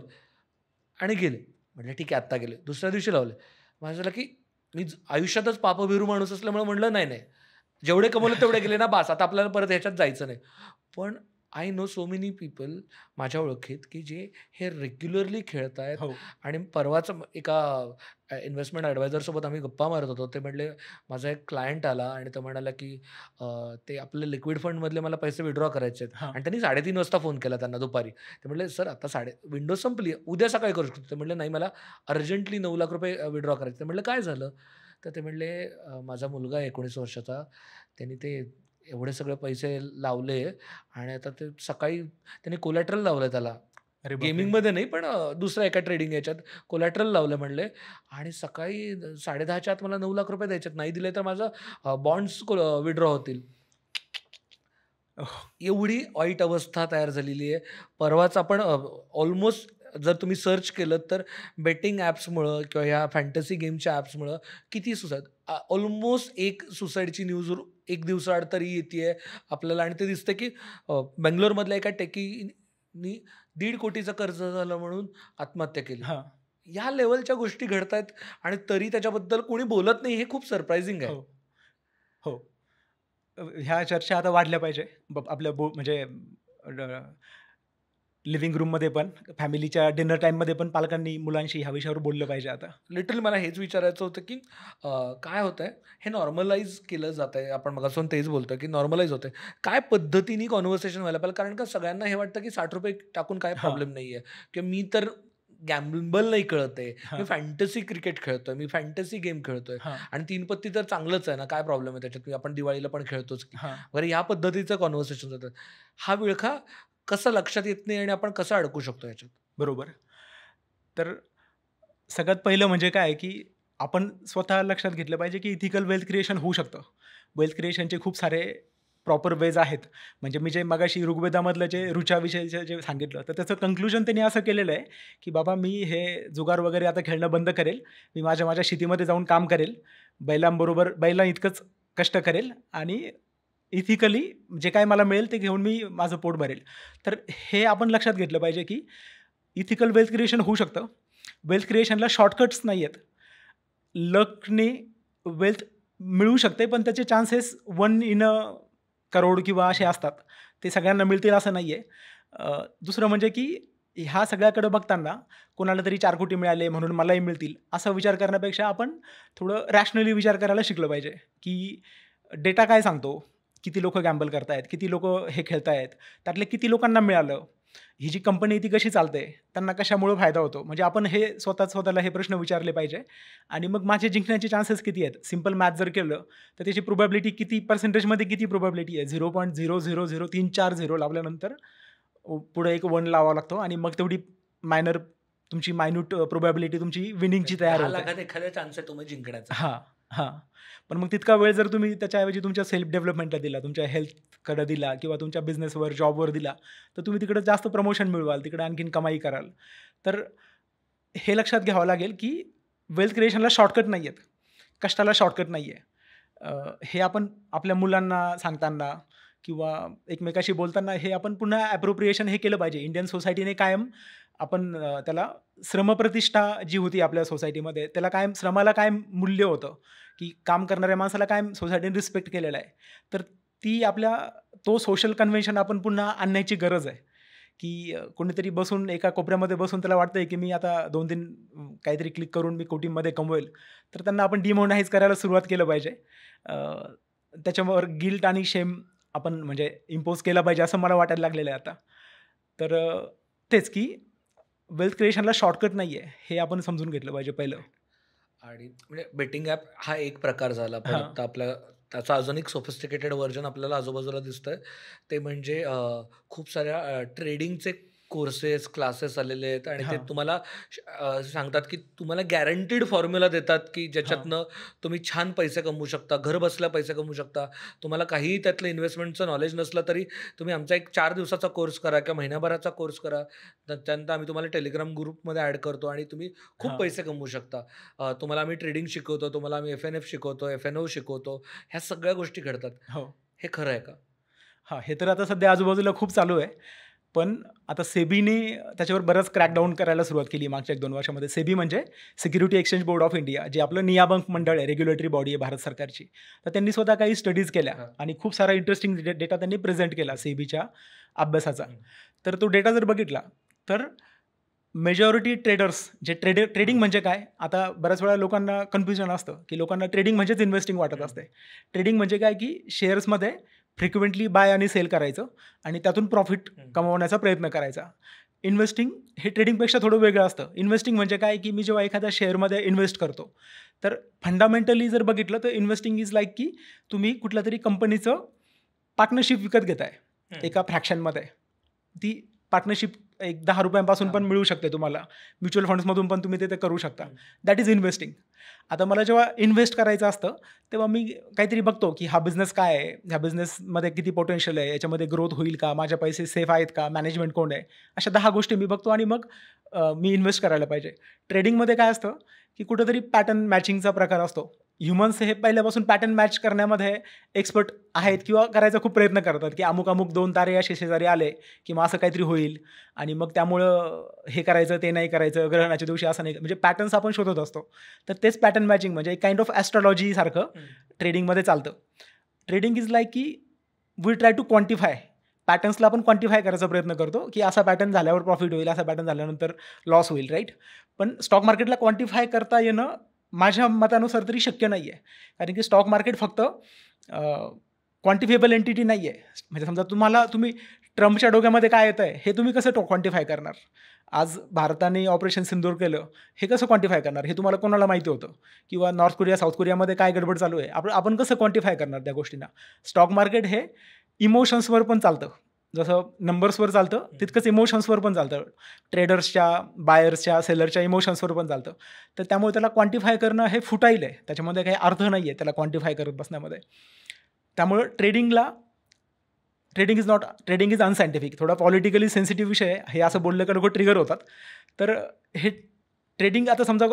आणि गेले. म्हटलं ठीक आहे आत्ता गेले. दुसऱ्या दिवशी लावले. माझं झालं की मी आयुष्यातच पापभिरू माणूस असल्यामुळे म्हटलं नाही जेवढे कमवले तेवढे गेले ना बास, आता आपल्याला परत ह्याच्यात जायचं नाही. पण I know so many people माझ्या ओळखीत की जे हे रेग्युलरली खेळत आहेत. आणि परवाच एका इन्व्हेस्टमेंट ॲडवायझरसोबत आम्ही गप्पा मारत होतो. ते म्हटले माझा एक क्लायंट आला आणि तो म्हणाला की ते आपले लिक्विड फंडमधले मला पैसे विड्रॉ करायचे आहेत. आणि त्यांनी 3:30 वाजता फोन केला त्यांना दुपारी. ते म्हटले सर आता विंडो संपली, उद्या सकाळी करू शकतो. ते म्हटले नाही मला अर्जंटली 9 लाख रुपये विड्रॉ करायचे. ते म्हटलं काय झालं. तर ते म्हटले माझा मुलगा आहे 19 वर्षाचा, त्यांनी ते एवढे सगळे पैसे लावले आणि आता ते सकाळी त्यांनी कोलॅटरल लावलं त्याला. गेमिंगमध्ये नाही पण दुसऱ्या एका ट्रेडिंग याच्यात कोलॅटरल लावलं म्हणले आणि सकाळी 10:30च्या आत मला 9 लाख रुपये द्यायच्यात, नाही दिले तर माझं बॉन्ड्स विड्रॉ होतील. एवढी वाईट अवस्था तयार झालेली आहे. परवाच आपण ऑलमोस्ट जर तुम्ही सर्च केलं तर बेटिंग ॲप्समुळं किंवा ह्या फॅन्टसी गेमच्या ॲप्समुळं किती सुसाईड, ऑलमोस्ट एक सुसाईडची न्यूज एक दिवसाआड तरी येते आपल्याला. आणि ते दिसतं की बेंगलोरमधल्या एका टेकीनी 1.5 कोटीचं कर्ज झालं म्हणून आत्महत्या केली. या लेवलच्या गोष्टी घडत आहेत आणि तरी त्याच्याबद्दल कोणी बोलत नाही, हे खूप सरप्रायझिंग आहे. हो, ह्या चर्चा आता वाढल्या पाहिजे आपल्या म्हणजे लिव्हिंग रूममध्ये पण, फॅमिलीच्या डिनर टाईममध्ये पण पालकांनी मुलांशी ह्या विषयावर बोललं पाहिजे. आता लिटरली मला हेच विचारायचं होतं की काय होतं आहे हे नॉर्मलाइज केलं जात आहे. आपण मगासून तेच बोलतो की नॉर्मलाइज होतं आहे. काय पद्धतीने कॉन्व्हर्सेशन व्हायला पाहिजे, कारण का सगळ्यांना हे वाटतं की ₹60 टाकून काय प्रॉब्लेम नाही आहे, की मी तर गॅम्बल नाही कळत आहे, मी फॅन्टसी क्रिकेट खेळतोय, मी फॅन्टसी गेम खेळतोय आणि 3 पत्ती तर चांगलंच आहे ना, काय प्रॉब्लेम आहे त्याच्यात, आपण दिवाळीला पण खेळतोच वगैरे या पद्धतीचं कॉन्व्हर्सेशन जातं. हा विळखा कसं लक्षात येत नाही आणि आपण कसं अडकू शकतो याच्यात. बरोबर. तर सगळ्यात पहिलं म्हणजे काय की आपण स्वतः लक्षात घेतलं पाहिजे की इथिकल वेल्थ क्रिएशन होऊ शकतं. वेल्थ क्रिएशनचे खूप सारे प्रॉपर वेज आहेत. म्हणजे मी जे मगाशी ऋग्वेदामधलं जे ऋचाविषयीचं जे सांगितलं तर त्याचं कन्क्लुजन त्यांनी असं केलेलं आहे की बाबा मी हे जुगार वगैरे आता खेळणं बंद करेल, मी माझ्या शेतीमध्ये जाऊन काम करेल, बैलां इतकंच कष्ट करेल आणि इथिकली जे काय मला मिळेल ते घेऊन मी माझं पोट भरेल. तर हे आपण लक्षात घेतलं पाहिजे की इथिकल वेल्थ क्रिएशन होऊ शकतं. वेल्थ क्रिएशनला शॉर्टकट्स नाही आहेत. लकने वेल्थ मिळू शकते पण त्याचे चान्सेस 1 in a करोड किंवा असे असतात. ते सगळ्यांना मिळतील असं नाही आहे. दुसरं म्हणजे की ह्या सगळ्याकडे बघताना कोणाला तरी 4 कोटी मिळाले म्हणून मलाही मिळतील असा विचार करण्यापेक्षा आपण थोडं रॅशनली विचार करायला शिकलं पाहिजे, की डेटा काय सांगतो, किती लोकं गॅम्बल करतायत, किती लोकं हे खेळतायत, त्यातले किती लोकांना मिळालं, ही जी कंपनी ती कशी चालते, त्यांना कशामुळे फायदा होतो. म्हणजे आपण हे स्वतःला हे प्रश्न विचारले पाहिजे. आणि मग माझे जिंकण्याचे चान्सेस किती आहेत, सिम्पल मॅथ जर केलं तर त्याची प्रोबॅबिलिटी किती पर्सेंटेजमध्ये किती प्रोबॅबिलिटी आहे, 0.000340 लावल्यानंतर पुढे एक 1 लावावा लागतो आणि मग तेवढी तुमची मायन्यूट प्रोबॅबिलिटी तुमची विनिंगची तयार 10 होते. लाखात एखादा चान्स आहे तुम्ही जिंकण्याचा. हां. पण मग तितका वेळ जर तुम्ही त्याच्याऐवजी तुमच्या सेल्फ डेव्हलपमेंटला दिला, तुमच्या हेल्थकडे दिला किंवा तुमच्या बिझनेसवर, जॉबवर दिला, तर तुम्ही तिकडे जास्त प्रमोशन मिळवाल, तिकडे आणखीन कमाई कराल. तर हे लक्षात घ्यावं लागेल, की वेल्थ क्रिएशनला शॉर्टकट नाही आहेत, कष्टाला शॉर्टकट नाही आहे. हे आपण आपल्या मुलांना सांगताना किंवा एकमेकाशी बोलताना हे आपण पुन्हा ॲप्रोप्रिएशन हे केलं पाहिजे. इंडियन सोसायटीने कायम आपण त्याला श्रमप्रतिष्ठा जी होती आपल्या सोसायटीमध्ये, त्याला कायम श्रमाला कायम मूल्य होतं, की काम करणाऱ्या माणसाला कायम सोसायटीने रिस्पेक्ट केलेला आहे. तर ती तो सोशल कन्व्हेन्शन आपण पुन्हा आणण्याची गरज आहे, की कोणीतरी बसून एका कोपऱ्यामध्ये बसून त्याला वाटतंय की मी आता 2-3 काहीतरी क्लिक करून मी कोटीमध्ये कमवेल, तर त्यांना आपण डिमोनाइज करायला सुरुवात केलं पाहिजे. त्याच्यावर गिल्ट आणि शेम आपण म्हणजे इम्पोज केला पाहिजे असं मला वाटायला लागलेलं आहे आता. तर तेच की वेल्थ क्रिएशनला शॉर्टकट नाही आहे, हे आपण समजून घेतलं पाहिजे पहिलं. आणि म्हणजे बेटिंग ॲप हा एक प्रकार झाला, पण हां. आता त्याचा अजून एक सोफिस्टिकेटेड व्हर्जन आपल्याला आजूबाजूला दिसतंय. ते म्हणजे खूप साऱ्या ट्रेडिंगचे कोर्सेस, क्लासेस आलेले आहेत आणि ते हां. तुम्हाला सांगतात, की तुम्हाला गॅरंटीड फॉर्म्युला देतात, की हां. ज्याच्यातनं तुम्ही छान पैसे कमवू शकता, घर बसल्या पैसे कमवू शकता. तुम्हाला काहीही त्यातलं इन्व्हेस्टमेंटचं नॉलेज नसलं तरी तुम्ही आमचा एक 4 दिवसाचा कोर्स करा किंवा महिन्याभराचा कोर्स करा. त्यानंतर आम्ही तुम्हाला टेलिग्राम ग्रुपमध्ये ॲड करतो आणि तुम्ही खूप हां. पैसे कमवू शकता. तुम्हाला आम्ही ट्रेडिंग शिकवतो, तुम्हाला आम्ही FNF शिकवतो, FNO शिकवतो. ह्या सगळ्या गोष्टी घडतात. हो. हे खरं आहे का? हां, हे तर आता सध्या आजूबाजूला खूप चालू आहे. पण आता सेबीने त्याच्यावर बरंच क्रॅकडाऊन करायला सुरुवात केली मागच्या 1-2 वर्षामध्ये. सेबी म्हणजे security exchange board of India, जे आपलं नियामक मंडळ आहे, रेग्युलेटरी बॉडी आहे भारत सरकारची. तर त्यांनी स्वतः काही स्टडीज केल्या आणि खूप सारा इंटरेस्टिंग डेटा त्यांनी प्रेझेंट केला सेबीच्या अभ्यासाचा. तर तो डेटा जर बघितला तर मेजॉरिटी ट्रेडर्स जे ट्रेडिंग म्हणजे काय, आता बऱ्याच वेळा लोकांना कन्फ्युजन असतं, की लोकांना ट्रेडिंग म्हणजेच इन्व्हेस्टिंग वाटत असते. ट्रेडिंग म्हणजे काय, की शेअर्समध्ये फ्रिक्वेंटली बाय आणि सेल करायचं आणि त्यातून प्रॉफिट कमवण्याचा प्रयत्न करायचा. इन्व्हेस्टिंग हे ट्रेडिंगपेक्षा थोडं वेगळं असतं. इन्व्हेस्टिंग म्हणजे काय, की मी जेव्हा एखाद्या शेअरमध्ये इन्व्हेस्ट करतो, तर फंडामेंटली जर बघितलं तर इन्व्हेस्टिंग इज लाईक की तुम्ही कुठल्या तरी कंपनीचं पार्टनरशिप विकत घेताय एका फ्रॅक्शनमध्ये. ती पार्टनरशिप एक 10 रुपयांपासून पण मिळू शकते तुम्हाला. म्युच्युअल फंड्समधून पण तुम्ही ते करू शकता. That is investing. आता मला जेव्हा इन्व्हेस्ट करायचं असतं तेव्हा मी काहीतरी बघतो, की हा बिझनेस काय आहे, ह्या बिझनेसमध्ये किती पोटेन्शियल आहे, याच्यामध्ये ग्रोथ होईल का, माझे पैसे सेफ आहेत का, मॅनेजमेंट कोण आहे, अशा 10 गोष्टी मी बघतो आणि मग मी इन्व्हेस्ट करायला पाहिजे. ट्रेडिंगमध्ये काय असतं, की कुठंतरी पॅटर्न मॅचिंगचा प्रकार असतो. ह्युमन्स हे पहिल्यापासून पॅटर्न मॅच करण्यामध्ये एक्सपर्ट आहेत किंवा करायचा खूप प्रयत्न करतात, की अमुक 2 तारे असे शेजारी आले की मग असं काहीतरी होईल आणि मग त्यामुळं हे करायचं, ते नाही करायचं, ग्रहणाच्या दिवशी असं नाही, म्हणजे पॅटर्न्स आपण शोधत असतो. तर तेच पॅटर्न मॅचिंग म्हणजे एक काइंड ऑफ ॲस्ट्रॉलॉजीसारखं ट्रेडिंगमध्ये चालतं. ट्रेडिंग इज लाईक की वी ट्राय टू क्वांटिफाय पॅटर्न्सला, आपण क्वांटिफाय करायचा प्रयत्न करतो, की असा पॅटर्न झाल्यावर प्रॉफिट होईल, असा पॅटर्न झाल्यानंतर लॉस होईल, राईट. पण स्टॉक मार्केटला क्वांटिफाय करता येणं माझ्या मतानुसार तरी शक्य नाही आहे. कारण की स्टॉक मार्केट फक्त क्वांटिफेबल एंटिटी नाही आहे. म्हणजे समजा तुम्ही ट्रम्पच्या डोक्यामध्ये काय येतं आहे हे तुम्ही कसं क्वांटिफाय करणार. आज भारताने ऑपरेशन सिंदूर केलं, हे कसं क्वांटिफाय करणार, हे तुम्हाला कोणाला माहिती होतं. किंवा नॉर्थ कोरिया, साऊथ कोरियामध्ये काय गडबड चालू आहे, आपण कसं क्वांटिफाय करणार त्या गोष्टींना. स्टॉक मार्केट हे इमोशन्सवर पण चालतं. जसं नंबर्सवर चालतं तितकंच इमोशन्सवर पण चालतं. ट्रेडर्सच्या, बायर्सच्या, सेलरच्या इमोशन्सवर पण चालतं. तर त्यामुळे त्याला क्वांटिफाय करणं हे फुटाईल आहे. त्याच्यामध्ये काही अर्थ नाही आहे त्याला क्वांटिफाय करत बसण्यामध्ये. त्यामुळं ट्रेडिंग इज अनसायंटिफिक. थोडा पॉलिटिकली सेन्सिटिव्ह विषय आहे. हे असं बोललं का लोक ट्रिगर होतात. तर हे ट्रेडिंग आता समजा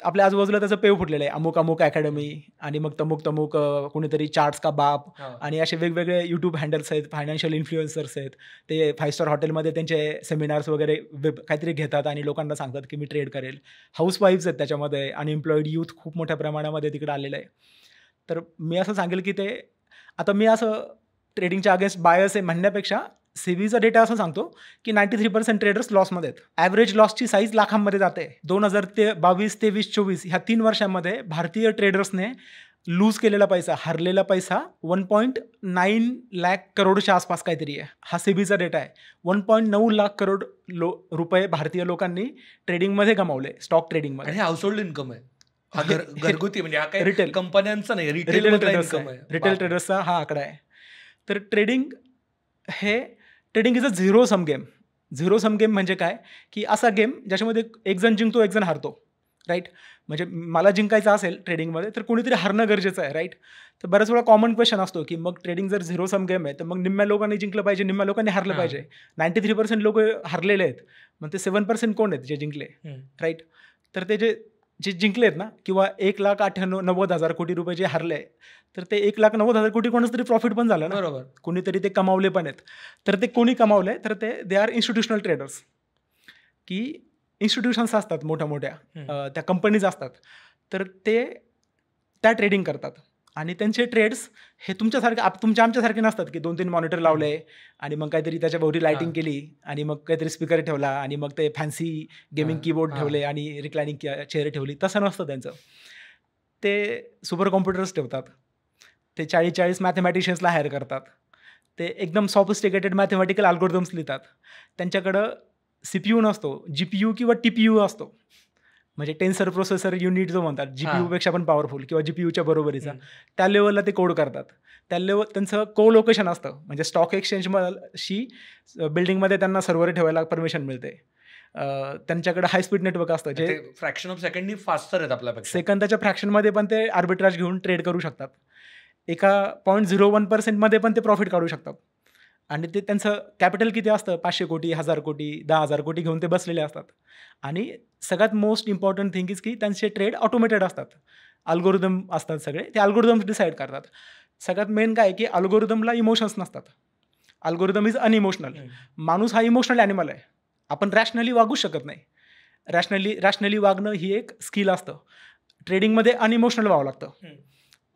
आपल्या आजूबाजूला त्याचं पेव फुटलेलं आहे. अमुक अकॅडमी आणि मग तमुक कोणीतरी चार्ट्स का बाप आणि असे वेगवेगळे यूट्यूब हँडल्स आहेत, फायनान्शियल इन्फ्लुएन्सर्स आहेत. ते 5 स्टार हॉटेलमध्ये त्यांचे सेमिनार्स वगैरे काहीतरी घेतात आणि लोकांना सांगतात की मी ट्रेड करेल. हाऊसवाईफ्स आहेत त्याच्यामध्ये, अनएम्प्लॉईड यूथ खूप मोठ्या प्रमाणामध्ये तिकडे आलेलं आहे. तर मी असं सांगेल की आता मी असं ट्रेडिंगच्या अगेन्स्ट बायर्स आहे म्हणण्यापेक्षा सेबीचा डेटा असं सांगतो की 93% ट्रेडर्स लॉसमध्ये आहेत. ॲव्हरेज लॉसची साईज लाखांमध्ये जाते. 2022, 23, 24 ह्या 3 वर्षांमध्ये भारतीय ट्रेडर्सने लूज केलेला पैसा, हरलेला पैसा 1.9 लाख करोडच्या आसपास काहीतरी आहे. हा सेबीचा डेटा आहे. 1.9 लाख करोड रुपये भारतीय लोकांनी ट्रेडिंगमध्ये गमावले, स्टॉक ट्रेडिंगमध्ये. आणि हाऊसहोल्ड इन्कम आहे, घरगुती, म्हणजे हा काही रिटेल कंपन्यांचा नाही, रिटेल ट्रेडर्सचा हा आकडा आहे. तर trading is a zero sum game. Zero sum game म्हणजे काय की असा गेम ज्याच्यामध्ये एक जण जिंकतो, एक जण हारतो, राईट. म्हणजे मला जिंकायचं असेल ट्रेडिंगमध्ये तर कोणीतरी हारणं गरजेचं आहे, राईट. तर बऱ्याच वेळा कॉमन क्वेश्चन असतो की मग ट्रेडिंग जर झिरो सम गेम आहे तर मग निम्म्या लोकांनी जिंकलं पाहिजे, निम्म्या लोकांनी हारलं पाहिजे. 93% लोक हारलेले आहेत, मग ते 7% कोण आहेत जे जिंकले, राईट. तर ते जे जिंकले आहेत ना, किंवा 1,98,90,000 कोटी रुपये जे हरले, तर ते 1,90,000 कोटी कोणाच तरी प्रॉफिट पण झालं ना, बरोबर. कोणीतरी ते कमावले पण आहेत. तर ते कोणी कमावले तर दे आर इन्स्टिट्यूशनल ट्रेडर्स, की इन्स्टिट्यूशन्स असतात मोठ्या त्या कंपनीज असतात, तर ते त्या ट्रेडिंग करतात. आणि त्यांचे ट्रेड्स हे तुमच्या आमच्यासारखे नसतात की 2-3 मॉनिटर लावले आणि मग काहीतरी त्याच्याभोवती लायटिंग केली आणि मग काहीतरी स्पीकर ठेवला आणि मग ते फॅन्सी गेमिंग कीबोर्ड ठेवले आणि रिक्लायनिंग चेअर ठेवली. तसं नसतं त्यांचं. ते सुपर कॉम्प्युटर्स ठेवतात, ते 40 मॅथमॅटिशियन्सला हायर करतात, ते एकदम सॉफिस्टिकेटेड मॅथमॅटिकल अल्गोरिदम्स लिहितात. त्यांच्याकडं CPU नसतो, GPU किंवा TPU असतो, म्हणजे टेन्सर प्रोसेसर युनिट जो म्हणतात, GPUपेक्षा पण पॉवरफुल किंवा GPUच्या बरोबरीचा, त्या लेवलला ते कोड करतात. त्या त्यांचं को लोकेशन असतं, म्हणजे स्टॉक एक्सचेंजशी बिल्डिंगमध्ये त्यांना सर्व्हर ठेवायला परमिशन मिळते. त्यांच्याकडे हाय स्पीड नेटवर्क असतं, जे फ्रॅक्शन ऑफ सेकंडनी फास्टर आहेत आपल्यापेक्षा. सेकंदाच्या फ्रॅक्शनमध्ये पण ते आर्बिट्राज घेऊन ट्रेड करू शकतात. एका 0.01% पण ते प्रॉफिट काढू शकतात. आणि ते त्यांचं कॅपिटल किती असतं, 500 कोटी, 1000 कोटी, 10,000 कोटी घेऊन ते बसलेले असतात. आणि सगळ्यात मोस्ट इम्पॉर्टंट थिंग इज की त्यांचे ट्रेड ऑटोमेटेड असतात. अल्गोरिदम असतात सगळे, ते अल्गोरिदम्स डिसाईड करतात. सगळ्यात मेन काय की अल्गोरिदमला इमोशन्स नसतात. Algorithm is unemotional. माणूस हा इमोशनल ॲनिमल आहे. आपण रॅशनली वागू शकत नाही. रॅशनली वागणं ही एक स्किल असतं. ट्रेडिंगमध्ये अनइमोशनल व्हावं लागतं.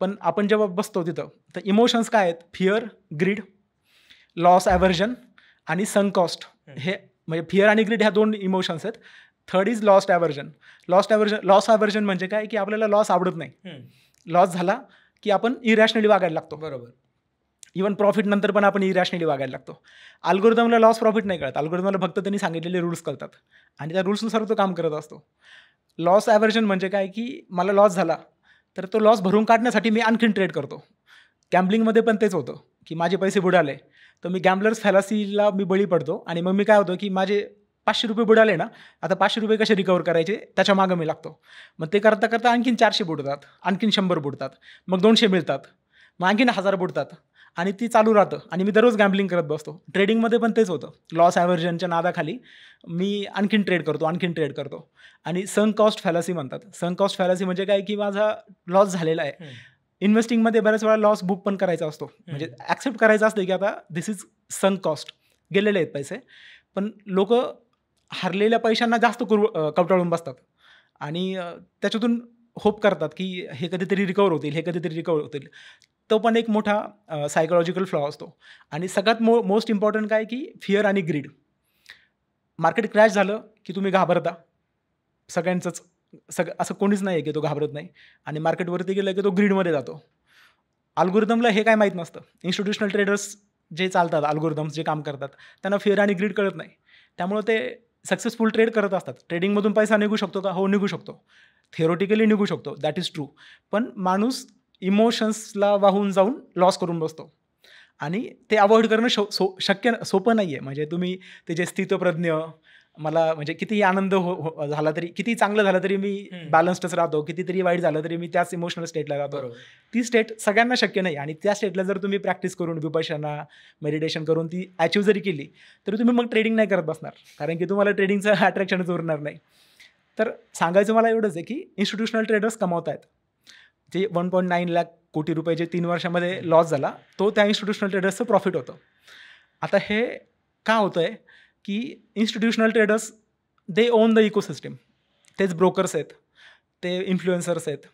पण आपण जेव्हा बसतो तिथं तर इमोशन्स काय आहेत, फिअर, ग्रीड, लॉस ॲव्हर्जन आणि संक कॉस्ट. हे म्हणजे फिअर आणि ग्रीड ह्या 2 इमोशन्स आहेत. Third is loss aversion. Loss aversion म्हणजे काय की आपल्याला लॉस आवडत नाही. लॉस झाला की आपण इरॅशनली वागायला लागतो. बरोबर. इवन प्रॉफिट नंतर पण आपण इरॅशनली वागायला लागतो. अल्गोरिदमला लॉस प्रॉफिट नाही कळत. अल्गोरिदमला फक्त त्यांनी सांगितलेले रूल्स कळतात आणि त्या रूल्सनुसार तो काम करत असतो. लॉस ॲव्हर्जन म्हणजे काय की मला लॉस झाला तर तो लॉस भरून काढण्यासाठी मी आणखीन ट्रेड करतो. गॅम्बलिंगमध्ये पण तेच होतं की माझे पैसे बुडाले तर मी गॅम्बलर्स फॅलासीला मी बळी पडतो आणि मग मी काय होतं की माझे 500 रुपये बुडाले ना, आता 500 रुपये कसे रिकवर करायचे त्याच्या मागं मी लागतो. मग ते करता करता आणखीन 400 बुडतात, आणखीन 100 बुडतात, मग 200 मिळतात, मग आणखीन 1000 बुडतात आणि ती चालू राहतं आणि मी दररोज गॅम्बलिंग करत बसतो. ट्रेडिंगमध्ये पण तेच होतं. लॉस ॲव्हर्जनच्या नादाखाली मी आणखीन ट्रेड करतो आणि संक कॉस्ट फॅलासी म्हणतात. संक कॉस्ट फॅलासी म्हणजे काय की माझा लॉस झालेला आहे. इन्व्हेस्टिंगमध्ये बऱ्याच वेळा लॉस बुक पण करायचा असतो, म्हणजे ॲक्सेप्ट करायचं असतं की आता दिस इज संक कॉस्ट, गेलेले आहेत पैसे. पण लोक हरलेल्या पैशांना जास्त कवटाळून बसतात आणि त्याच्यातून होप करतात की हे कधीतरी रिकवर होतील. तो पण एक मोठा सायकोलॉजिकल फ्लॉ असतो. आणि सगळ्यात मोस्ट इम्पॉर्टंट काय की फिअर आणि ग्रीड. मार्केट क्रॅश झालं की तुम्ही घाबरता, सगळ्यांचंच. असं कोणीच नाही आहे की तो घाबरत नाही. आणि मार्केटवरती गेलं की तो ग्रीडमध्ये जातो. अल्गोरिदमला हे काय माहीत नसतं. इन्स्टिट्यूशनल ट्रेडर्स जे चालतात, अल्गोरिदम्स जे काम करतात, त्यांना फिअर आणि ग्रीड कळत नाही. त्यामुळे ते सक्सेसफुल ट्रेड करत असतात. ट्रेडिंगमधून पैसा निघू शकतो का? हो, निघू शकतो. थिअरोटिकली निघू शकतो, दॅट इज ट्रू. पण माणूस इमोशन्सला वाहून जाऊन लॉस करून बसतो आणि ते अवॉइड करणं सोपं नाही आहे. म्हणजे तुम्ही ते जे स्थितप्रज्ञ, मला म्हणजे कितीही आनंद झाला तरी, किती चांगलं झालं तरी मी बॅलन्स्डच राहतो, कितीतरी वाईट झालं तरी मी त्याच इमोशनल स्टेटला राहतो. ती स्टेट सगळ्यांना शक्य नाही. आणि त्या स्टेटला जर तुम्ही प्रॅक्टिस करून, विपश्यना, मेडिटेशन करून ती अचीव्ह जरी केली तरी तुम्ही मग ट्रेडिंग नाही करत बसणार, कारण की तुम्हाला ट्रेडिंगचं अट्रॅक्शनच उरणार नाही. तर सांगायचं मला एवढंच आहे की इन्स्टिट्यूशनल ट्रेडर्स कमावत आहेत. जे 1.9 लाख कोटी रुपये जे 3 वर्षामध्ये लॉस झाला, तो त्या इन्स्टिट्यूशनल ट्रेडर्सचं प्रॉफिट होतं. आता हे का होतं आहे की institutional traders they on the ecosystem. तेच ब्रोकर्स आहेत, ते इन्फ्लुएन्सर्स आहेत,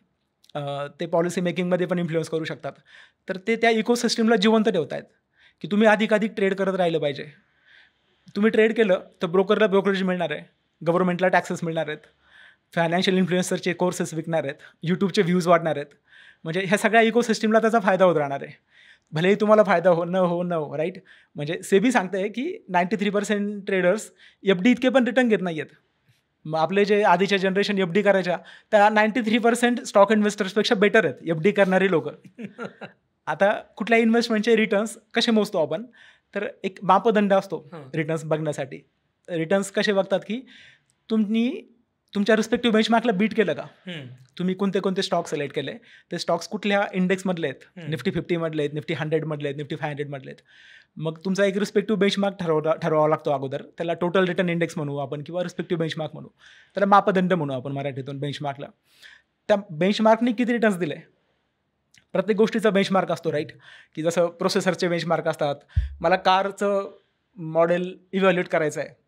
ते पॉलिसी मेकिंगमध्ये पण इन्फ्लुएन्स करू शकतात. तर ते त्या इकोसिस्टमला जिवंत ठेवत आहेत. की तुम्ही अधिकाधिक ट्रेड करत राहिलं पाहिजे. तुम्ही ट्रेड केलं तर ब्रोकरला ब्रोकरेज मिळणार आहे, गव्हर्नमेंटला टॅक्सेस मिळणार आहेत, फायनान्शियल इन्फ्लुएन्सरचे कोर्सेस विकणार आहेत, यूट्यूबचे व्ह्यूज वाढणार आहेत. म्हणजे ह्या सगळ्या इकोसिस्टमला त्याचा फायदा होत राहणार आहे. भलेही तुम्हाला फायदा हो न हो राईट. म्हणजे सेबी सांगते की 93% ट्रेडर्स FD इतके पण रिटर्न घेत नाही आहेत. मग आपले जे आधीच्या जनरेशन FD करायच्या त्या 93% स्टॉक इन्व्हेस्टर्सपेक्षा बेटर आहेत FD करणारी लोक. आता कुठल्या इन्व्हेस्टमेंटचे रिटर्न्स कसे मोजतो आपण, तर एक मापदंड असतो रिटर्न्स बघण्यासाठी. रिटर्न्स कसे बघतात की तुम्ही तुमच्या रिस्पेक्टिव्ह बेंचमार्कला बीट केलं का, तुम्ही कोणते कोणते स्टॉक सिलेक्ट केले, ते स्टॉक्स कुठल्या इंडेक्समधले आहेत, निफ्टी 50 मधले आहेत, निफ्टी 100 मधले आहेत, निफ्टी 500 मधले आहेत. मग तुमचा एक रिस्पेक्टिव्ह बेंचमार्क ठरवावा लागतो अगोदर. त्याला टोटल रिटर्न इंडेक्स म्हणू आपण किंवा रिस्पेक्टिव्ह बेंचमार्क म्हणू, त्याला मापदंड म्हणू आपण मराठीतून बेंचमार्कला. त्या बेंचमार्कनी किती रिटर्न्स दिले, प्रत्येक गोष्टीचा बेंचमार्क असतो राईट. की जसं प्रोसेसरचे बेंचमार्क असतात, मला कारचं मॉडेल इव्हॅल्युएट करायचं आहे,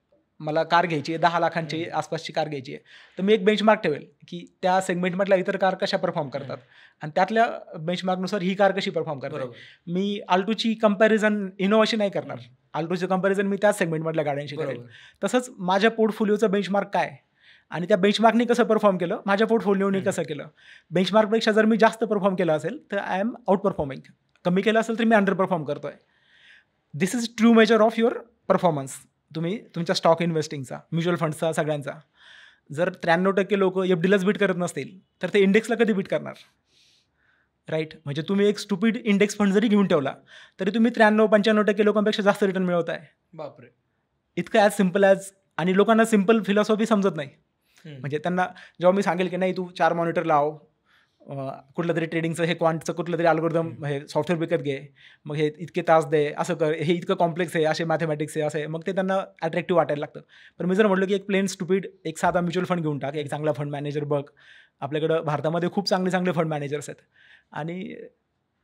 मला कार घ्यायची आहे, 10 लाखांची आसपासची कार घ्यायची आहे, तर मी एक बेंचमार्क ठेवेल की त्या सेगमेंटमधल्या इतर कार कशा परफॉर्म करतात आणि त्यातल्या बेंचमार्कनुसार ही कार कशी परफॉर्म करते. मी आल्टोची कंपॅरिझन इनोव्हाशी नाही करणार, आल्टोचं कंपॅरिझन मी त्याच सेगमेंटमधल्या गाड्यांशी करेल. तसंच माझ्या पोर्टफोलिओचं बेंचमार्क काय आणि त्या बेंचमार्कनी कसं परफॉर्म केलं, माझ्या पोर्टफोलिओनी कसं केलं. बेंचमार्कपेक्षा जर मी जास्त परफॉर्म केलं असेल तर आय एम आउट परफॉर्मिंग, कमी केलं असेल तर मी अंडर परफॉर्म करतो आहे. This is true measure of your performance. तुम्ही तुमच्या स्टॉक इन्व्हेस्टिंगचा, म्युच्युअल फंड्सचा, सगळ्यांचा. जर 93% लोक FDलाच बीट करत नसतील तर ते इंडेक्सला कधी बीट करणार राईट. म्हणजे तुम्ही एक स्टुपिड इंडेक्स फंड जरी घेऊन ठेवला तरी तुम्ही 93-95% लोकांपेक्षा जास्त रिटर्न मिळवत आहे. बापरे, इतकं ॲज सिम्पल ॲज. आणि लोकांना सिम्पल फिलॉसॉफी समजत नाही. म्हणजे त्यांना जेव्हा मी सांगेल की नाही तू 4 मॉनिटर लाव, कुठलं तरी ट्रेडिंगचं हे क्वांटचं कुठलं तरी अल्गोरिदम हे सॉफ्टवेअर विकत घे, मग हे इतके तास दे, असं कर, हे इतकं कॉम्प्लेक्स आहे, असे मॅथमॅटिक्स आहे, असं आहे, मग ते त्यांना अट्रॅक्टिव्ह वाटायला लागतं. पण मी जर म्हटलं की एक प्लेन स्टुपिड एक साधा म्युच्युअल फंड घेऊन टाक, एक चांगला फंड मॅनेजर बघ. आपल्याकडं भारतामध्ये खूप चांगले फंड मॅनेजर्स आहेत. आणि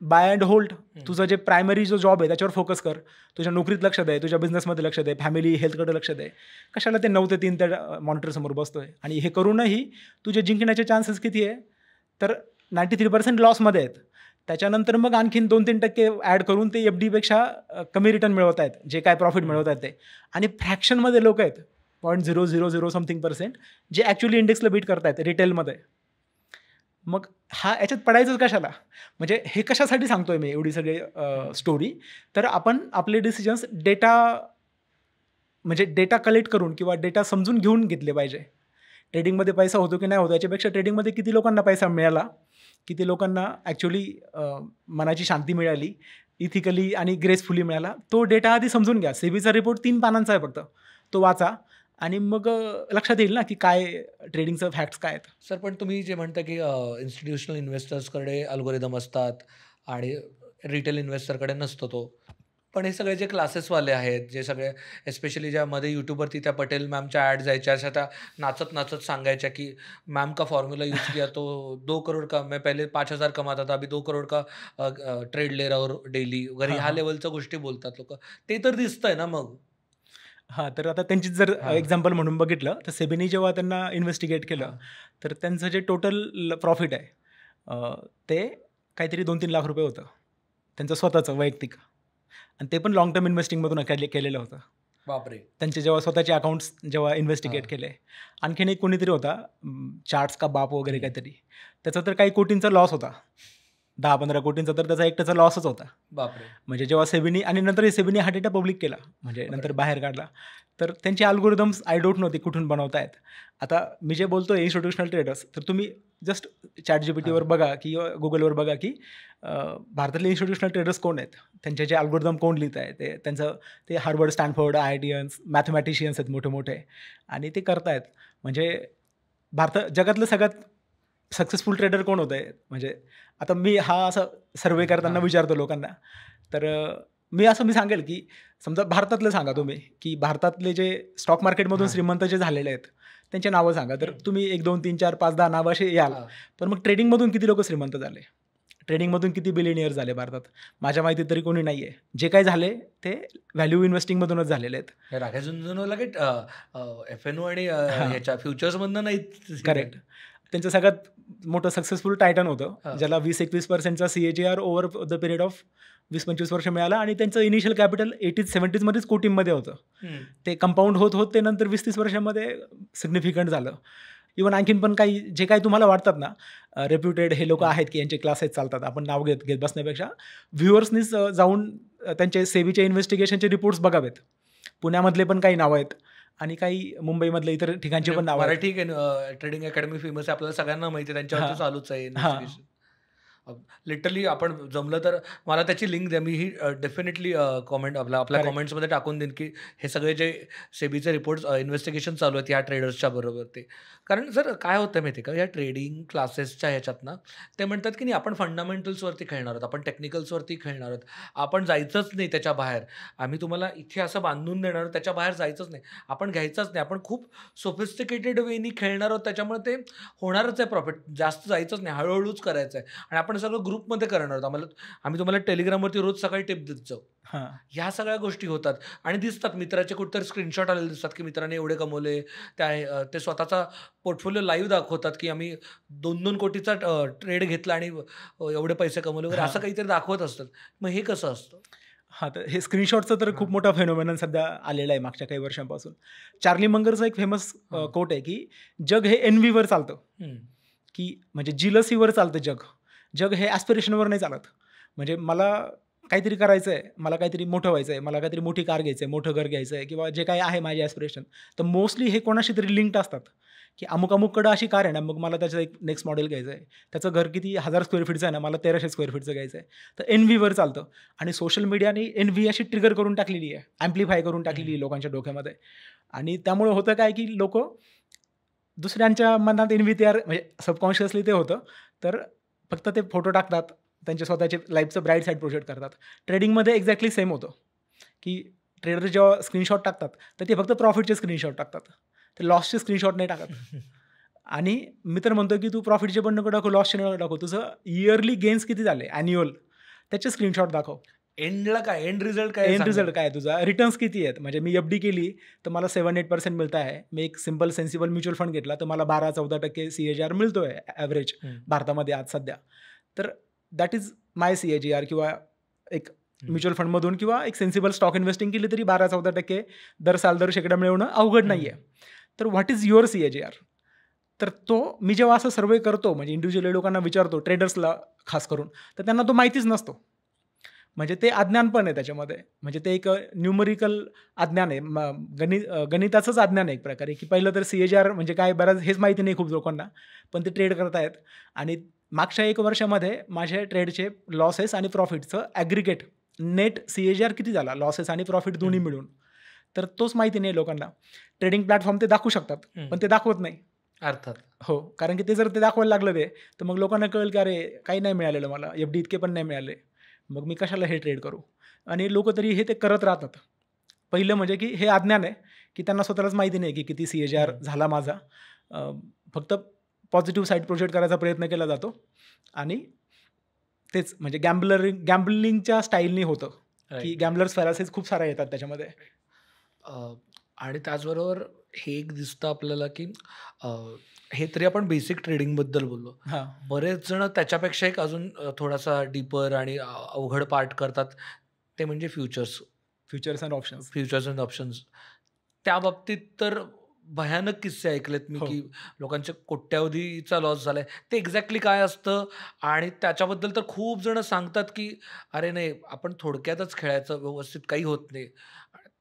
बाय अँड होल्ड, तुझं जे प्रायमरी जो जॉब आहे त्याच्यावर फोकस कर, तुझ्या नोकरीत लक्ष दे, तुझ्या बिझनेसमध्ये लक्ष दे, फॅमिली हेल्थकडे लक्ष दे. कशाला ते 9 ते 3 त्या मॉनिटरसमोर बसतोय. आणि हे करूनही तुझे जिंकण्याचे चान्सेस किती आहे, तर 93% लॉसमध्ये आहेत. त्याच्यानंतर मग आणखीन 2-3% ॲड करून ते FDपेक्षा कमी रिटर्न मिळवत आहेत, जे काय प्रॉफिट मिळवत आहेत ते. आणि फ्रॅक्शनमध्ये लोक आहेत 0.000 समथिंग% जे ॲक्च्युली इंडेक्सला बीट करतायत रिटेलमध्ये. मग याच्यात पडायचंच कशाला. म्हणजे हे कशासाठी सांगतोय मी एवढी सगळी स्टोरी, तर आपण आपले डिसिजन्स डेटा कलेक्ट करून किंवा डेटा समजून घेऊन घेतले पाहिजे. ट्रेडिंगमध्ये पैसा होतो की नाही होतो याच्यापेक्षा ट्रेडिंगमध्ये किती लोकांना पैसा मिळाला, किती लोकांना ॲक्च्युली मनाची शांती मिळाली, इथिकली आणि ग्रेसफुली मिळाला, तो डेटा आधी समजून घ्या. सेबीचा रिपोर्ट 3 पानांचा आहे फक्त, तो वाचा आणि मग लक्षात येईल ना की काय ट्रेडिंगचं फॅक्ट्स काय आहेत. सर, पण तुम्ही जे म्हणता की इन्स्टिट्यूशनल इन्व्हेस्टर्सकडे अल्गोरिदम असतात आणि रिटेल इन्व्हेस्टरकडे नसतो तो, पण हे सगळे जे क्लासेसवाले आहेत, जे सगळे एस्पेशली ज्यामध्ये यूट्यूबवरती त्या पटेल मॅमच्या ॲड जायच्या, अशा त्या नाचत सांगायच्या की मॅम का फॉर्म्युला यूज किया तो 2 करोड का, मैं पहिले 5,000 कमाता था, अभी 2 करोड का ट्रेड ले रहा हूं डेली वगैरे, ह्या लेवलच्या गोष्टी बोलतात लोक. ते तर दिसतंय ना मग. हां, तर आता त्यांची जर एक्झाम्पल म्हणून बघितलं तर सेबीनी जेव्हा त्यांना इन्व्हेस्टिगेट केलं तर त्यांचं जे टोटल प्रॉफिट आहे ते काहीतरी 2-3 लाख रुपये होतं त्यांचं स्वतःचं वैयक्तिक, आणि ते पण लॉंग टर्म इन्व्हेस्टिंगमधून केलेलं होतं. बापरे. त्यांचे जेव्हा स्वतःचे अकाउंट्स जेव्हा इन्व्हेस्टिगेट केले. आणखीन एक कोणीतरी होता चार्ट्स का बाप वगैरे काहीतरी, त्याचा तर काही कोटींचा लॉस होता, 10-15 कोटींचा, तर त्याचा एकट्याचा लॉसच होता. बापरे. म्हणजे जेव्हा सेबीनी, आणि नंतर सेबीनी हा डेटा पब्लिक केला, म्हणजे नंतर बाहेर काढला, तर त्यांची अल्गोरिदम्स आय डोंट नो ते कुठून बनवतायत. आता मी जे बोलतो इन्स्टिट्यूशनल ट्रेडर्स, तर तुम्ही जस्ट ChatGPTवर बघा किंवा गुगलवर बघा की भारतातले इन्स्टिट्यूशनल ट्रेडर्स कोण आहेत, त्यांचे जे अल्गोरिदम कोण लिहित आहे, ते हार्वर्ड, स्टॅनफोर्ड, IITians, मॅथमॅटिशियन्स आहेत मोठे मोठे, आणि ते करतायत. म्हणजे जगातलं सगळ्यात सक्सेसफुल ट्रेडर कोण होतं आहे. म्हणजे आता मी हा असं सर्वे करताना विचारतो लोकांना, तर मी सांगेल की समजा भारतातलं सांगा तुम्ही, की भारतातले जे स्टॉक मार्केटमधून श्रीमंत जे झालेले आहेत त्यांचे नावं सांगा, तर तुम्ही 1, 2, 3, 4, 5, 10 नावं असे याल. पण मग ट्रेडिंगमधून किती लोक श्रीमंत झाले, ट्रेडिंगमधून किती बिलियनियर झाले भारतात? माझ्या माहितीत तरी कोणी नाही आहे. जे काय झाले ते व्हॅल्यू इन्व्हेस्टिंगमधूनच झालेले आहेत. राकेश झुंझुनवाला FNO आणि ह्याच्या फ्युचर्समधनं नाही. करेक्ट. त्यांचं सगळ्यात मोठं सक्सेसफुल टायटन होतं, हा. ज्याला 20-21% CAGR over the period of 20-25 वर्ष मिळाला, आणि त्यांचं इनिशियल कॅपिटल 80s-70s कोटींमध्ये होतं. ते कंपाऊंड होत होत ते नंतर 20-30 वर्षामध्ये सिग्निफिकंट झालं. इव्हन आणखीन पण काही जे काही तुम्हाला वाटतात ना रेप्युटेड हे लोक आहेत की यांचे क्लासेस चालतात, आपण नाव घेत बसण्यापेक्षा व्ह्युअर्सनीच जाऊन त्यांचे सेबीचे इन्व्हेस्टिगेशनचे रिपोर्ट्स बघावेत. पुण्यामधले पण काही नावं आहेत आणि काही मुंबईमधले इतर ठिकाणचे पण नावं आहेत. मराठी ट्रेडिंग अकॅडमी फेमस आहे, आपल्याला सगळ्यांना माहिती आहे, त्यांच्यावरती चालूच आहे इन्व्हेस्टिगेशन. लिटरली आपण जमलं तर मला त्याची लिंक द्या, मी ही डेफिनेटली आपल्या कॉमेंट्समध्ये टाकून देईन की हे सगळे जे सेबीचे रिपोर्ट्स इन्व्हेस्टिगेशन चालू आहेत ह्या ट्रेडर्सच्या बरोबर ते. कारण सर काय होतं माहिती आहे का, या ट्रेडिंग क्लासेसच्या ह्याच्यात ना ते म्हणतात की नाही आपण फंडामेंटल्सवरती खेळणार आहोत, आपण टेक्निकल्सवरती खेळणार आहोत, आपण जायचंच नाही त्याच्या बाहेर, आम्ही तुम्हाला इथे असं बांधून देणार आहोत, त्याच्या बाहेर जायचंच नाही, आपण घ्यायचंच नाही, आपण खूप सोफिस्टिकेटेड वेनी खेळणार आहोत, त्याच्यामुळे ते होणारच आहे प्रॉफिट, जास्त जायचंच नाही, हळूहळूच करायचं आहे, आणि आपण सगळं ग्रुपमध्ये करणार आहोत, आम्ही तुम्हाला टेलिग्रामवरती रोज सकाळी टिप देत जाऊ. ह्या सगळ्या गोष्टी होतात आणि दिसतात, मित्राचे कुठेतरी स्क्रीनशॉट आलेले दिसतात की मित्राने एवढे कमवले, ते स्वतःचा पोर्टफोलिओ लाईव्ह दाखवतात की आम्ही 2-2 कोटीचा ट्रेड घेतला आणि एवढे पैसे कमवले वगैरे, असं काहीतरी दाखवत असतात. मग हे कसं असतं? तर हे स्क्रीनशॉटचं तर खूप मोठा फेनोमेनन सध्या आलेला आहे मागच्या काही वर्षांपासून. चार्ली मंगरचा एक फेमस कोट आहे की जग हे एनव्हीवर चालतं, की म्हणजे जिलसीवर चालतं जग हे ॲस्पिरेशनवर नाही चालत. म्हणजे मला काहीतरी करायचं आहे, मला काहीतरी मोठं व्हायचं आहे, मला काहीतरी मोठी कार घ्यायचं आहे, मोठं घर घ्यायचं आहे, किंवा जे काही आहे माझे ॲस्पिरेशन, तर मोस्टली हे कोणाशी तरी लिंक्ड असतात की अमुककडं अशी कार आहे ना, मग मला त्याचं एक नेक्स्ट मॉडेल घ्यायचं आहे, त्याचं घर किती 1000 स्क्वेअर फीटचं आहे ना, मला 1300 स्क्वेअर फीटचं घ्यायचं आहे. तर एनव्हीवर चालतं आणि सोशल मीडियाने एनव्ही अशी ट्रिगर करून टाकलेली आहे, ॲम्प्लिफाय करून टाकलेली आहे लोकांच्या डोक्यामध्ये. आणि त्यामुळे होतं काय की लोक दुसऱ्यांच्या मनात एनव्ही तयार, म्हणजे सबकॉन्शियसली ते होतं, तर फक्त ते फोटो टाकतात, त्यांच्या स्वतःचे लाईफचं ब्राईट साईड प्रोजेक्ट करतात. ट्रेडिंगमध्ये एक्झॅक्टली सेम होतं की ट्रेडर जेव्हा स्क्रीनशॉट टाकतात तर ते फक्त प्रॉफिटचे स्क्रीनशॉट टाकतात, ते लॉसचे स्क्रीनशॉट नाही टाकत. आणि मी तर म्हणतो की तू प्रॉफिटचे पण नको टाकू, लॉसचे नको टाकू, तुझं इयरली गेन्स किती झाले ॲन्युअल त्याचे स्क्रीनशॉट दाखव. एंड रिझल्ट काय तुझा, रिटर्न्स किती आहेत. म्हणजे मी FD केली तर मला 7-8% मिळत आहे, मी एक सिम्पल सेन्सिबल म्युच्युअल फंड घेतला तर मला 12-14% CAGR मिळतो आहे ॲव्हरेज भारतामध्ये आज सध्या. तर दॅट इज माय CAGR. किंवा एक म्युच्युअल फंडमधून किंवा एक सेन्सिबल स्टॉक इन्व्हेस्टिंग केली तरी 12-14% दर शेकडा मिळवणं अवघड नाही आहे. तर व्हॉट इज युअर CAGR? तर तो मी जेव्हा असं सर्वे करतो, म्हणजे इंडिव्हिज्युअल लोकांना विचारतो, ट्रेडर्सला खास करून, तर त्यांना तो माहितीच नसतो. म्हणजे ते अज्ञान पण आहे त्याच्यामध्ये, म्हणजे ते एक न्यूमरिकल अज्ञान आहे, गणिताचंच अज्ञान आहे एक प्रकारे, की पहिलं तर CAGR म्हणजे काय बऱ्याच हेच माहिती नाही खूप लोकांना, पण ते ट्रेड करतायत. आणि मागच्या 1 वर्षामध्ये माझ्या ट्रेडचे लॉसेस आणि प्रॉफिटचं ॲग्रिगेट नेट CAGR किती झाला, लॉसेस आणि प्रॉफिट दोन्ही मिळून, तर तोच माहिती नाही लोकांना. ट्रेडिंग प्लॅटफॉर्म ते दाखवू शकतात पण ते दाखवत नाही अर्थात. हो, कारण की ते जर ते दाखवायला लागलं ते, तर मग लोकांना कळेल की अरे काही नाही मिळालेलं मला, FD इतके पण नाही मिळाले, मग मी कशाला हे ट्रेड करू. आणि लोक तरी हे ते करत राहतात. पहिलं म्हणजे की हे अज्ञान आहे की त्यांना स्वतःलाच माहिती नाही की किती CAGR झाला माझा. फक्त पॉझिटिव्ह साईड प्रोजेक्ट करायचा प्रयत्न केला जातो आणि तेच म्हणजे गॅम्बलिंगच्या स्टाईलनी होतं की गॅम्बलर्स पॅरासिस खूप साऱ्या येतात त्याच्यामध्ये. आणि त्याचबरोबर हे एक दिसतं आपल्याला की हे तरी आपण बेसिक ट्रेडिंगबद्दल बोललो. बरेच जण त्याच्यापेक्षा एक अजून थोडासा डीपर आणि अवघड पार्ट करतात, ते म्हणजे फ्युचर्स अँड ऑप्शन्स. त्या बाबतीत तर भयानक किस्से ऐकलेत मी की लोकांच्या कोट्यावधीचा लॉस झालाय. ते एक्झॅक्टली काय असतं आणि त्याच्याबद्दल तर खूप जण सांगतात की अरे नाही, आपण थोडक्यातच खेळायचं, व्यवस्थित काही होत नाही.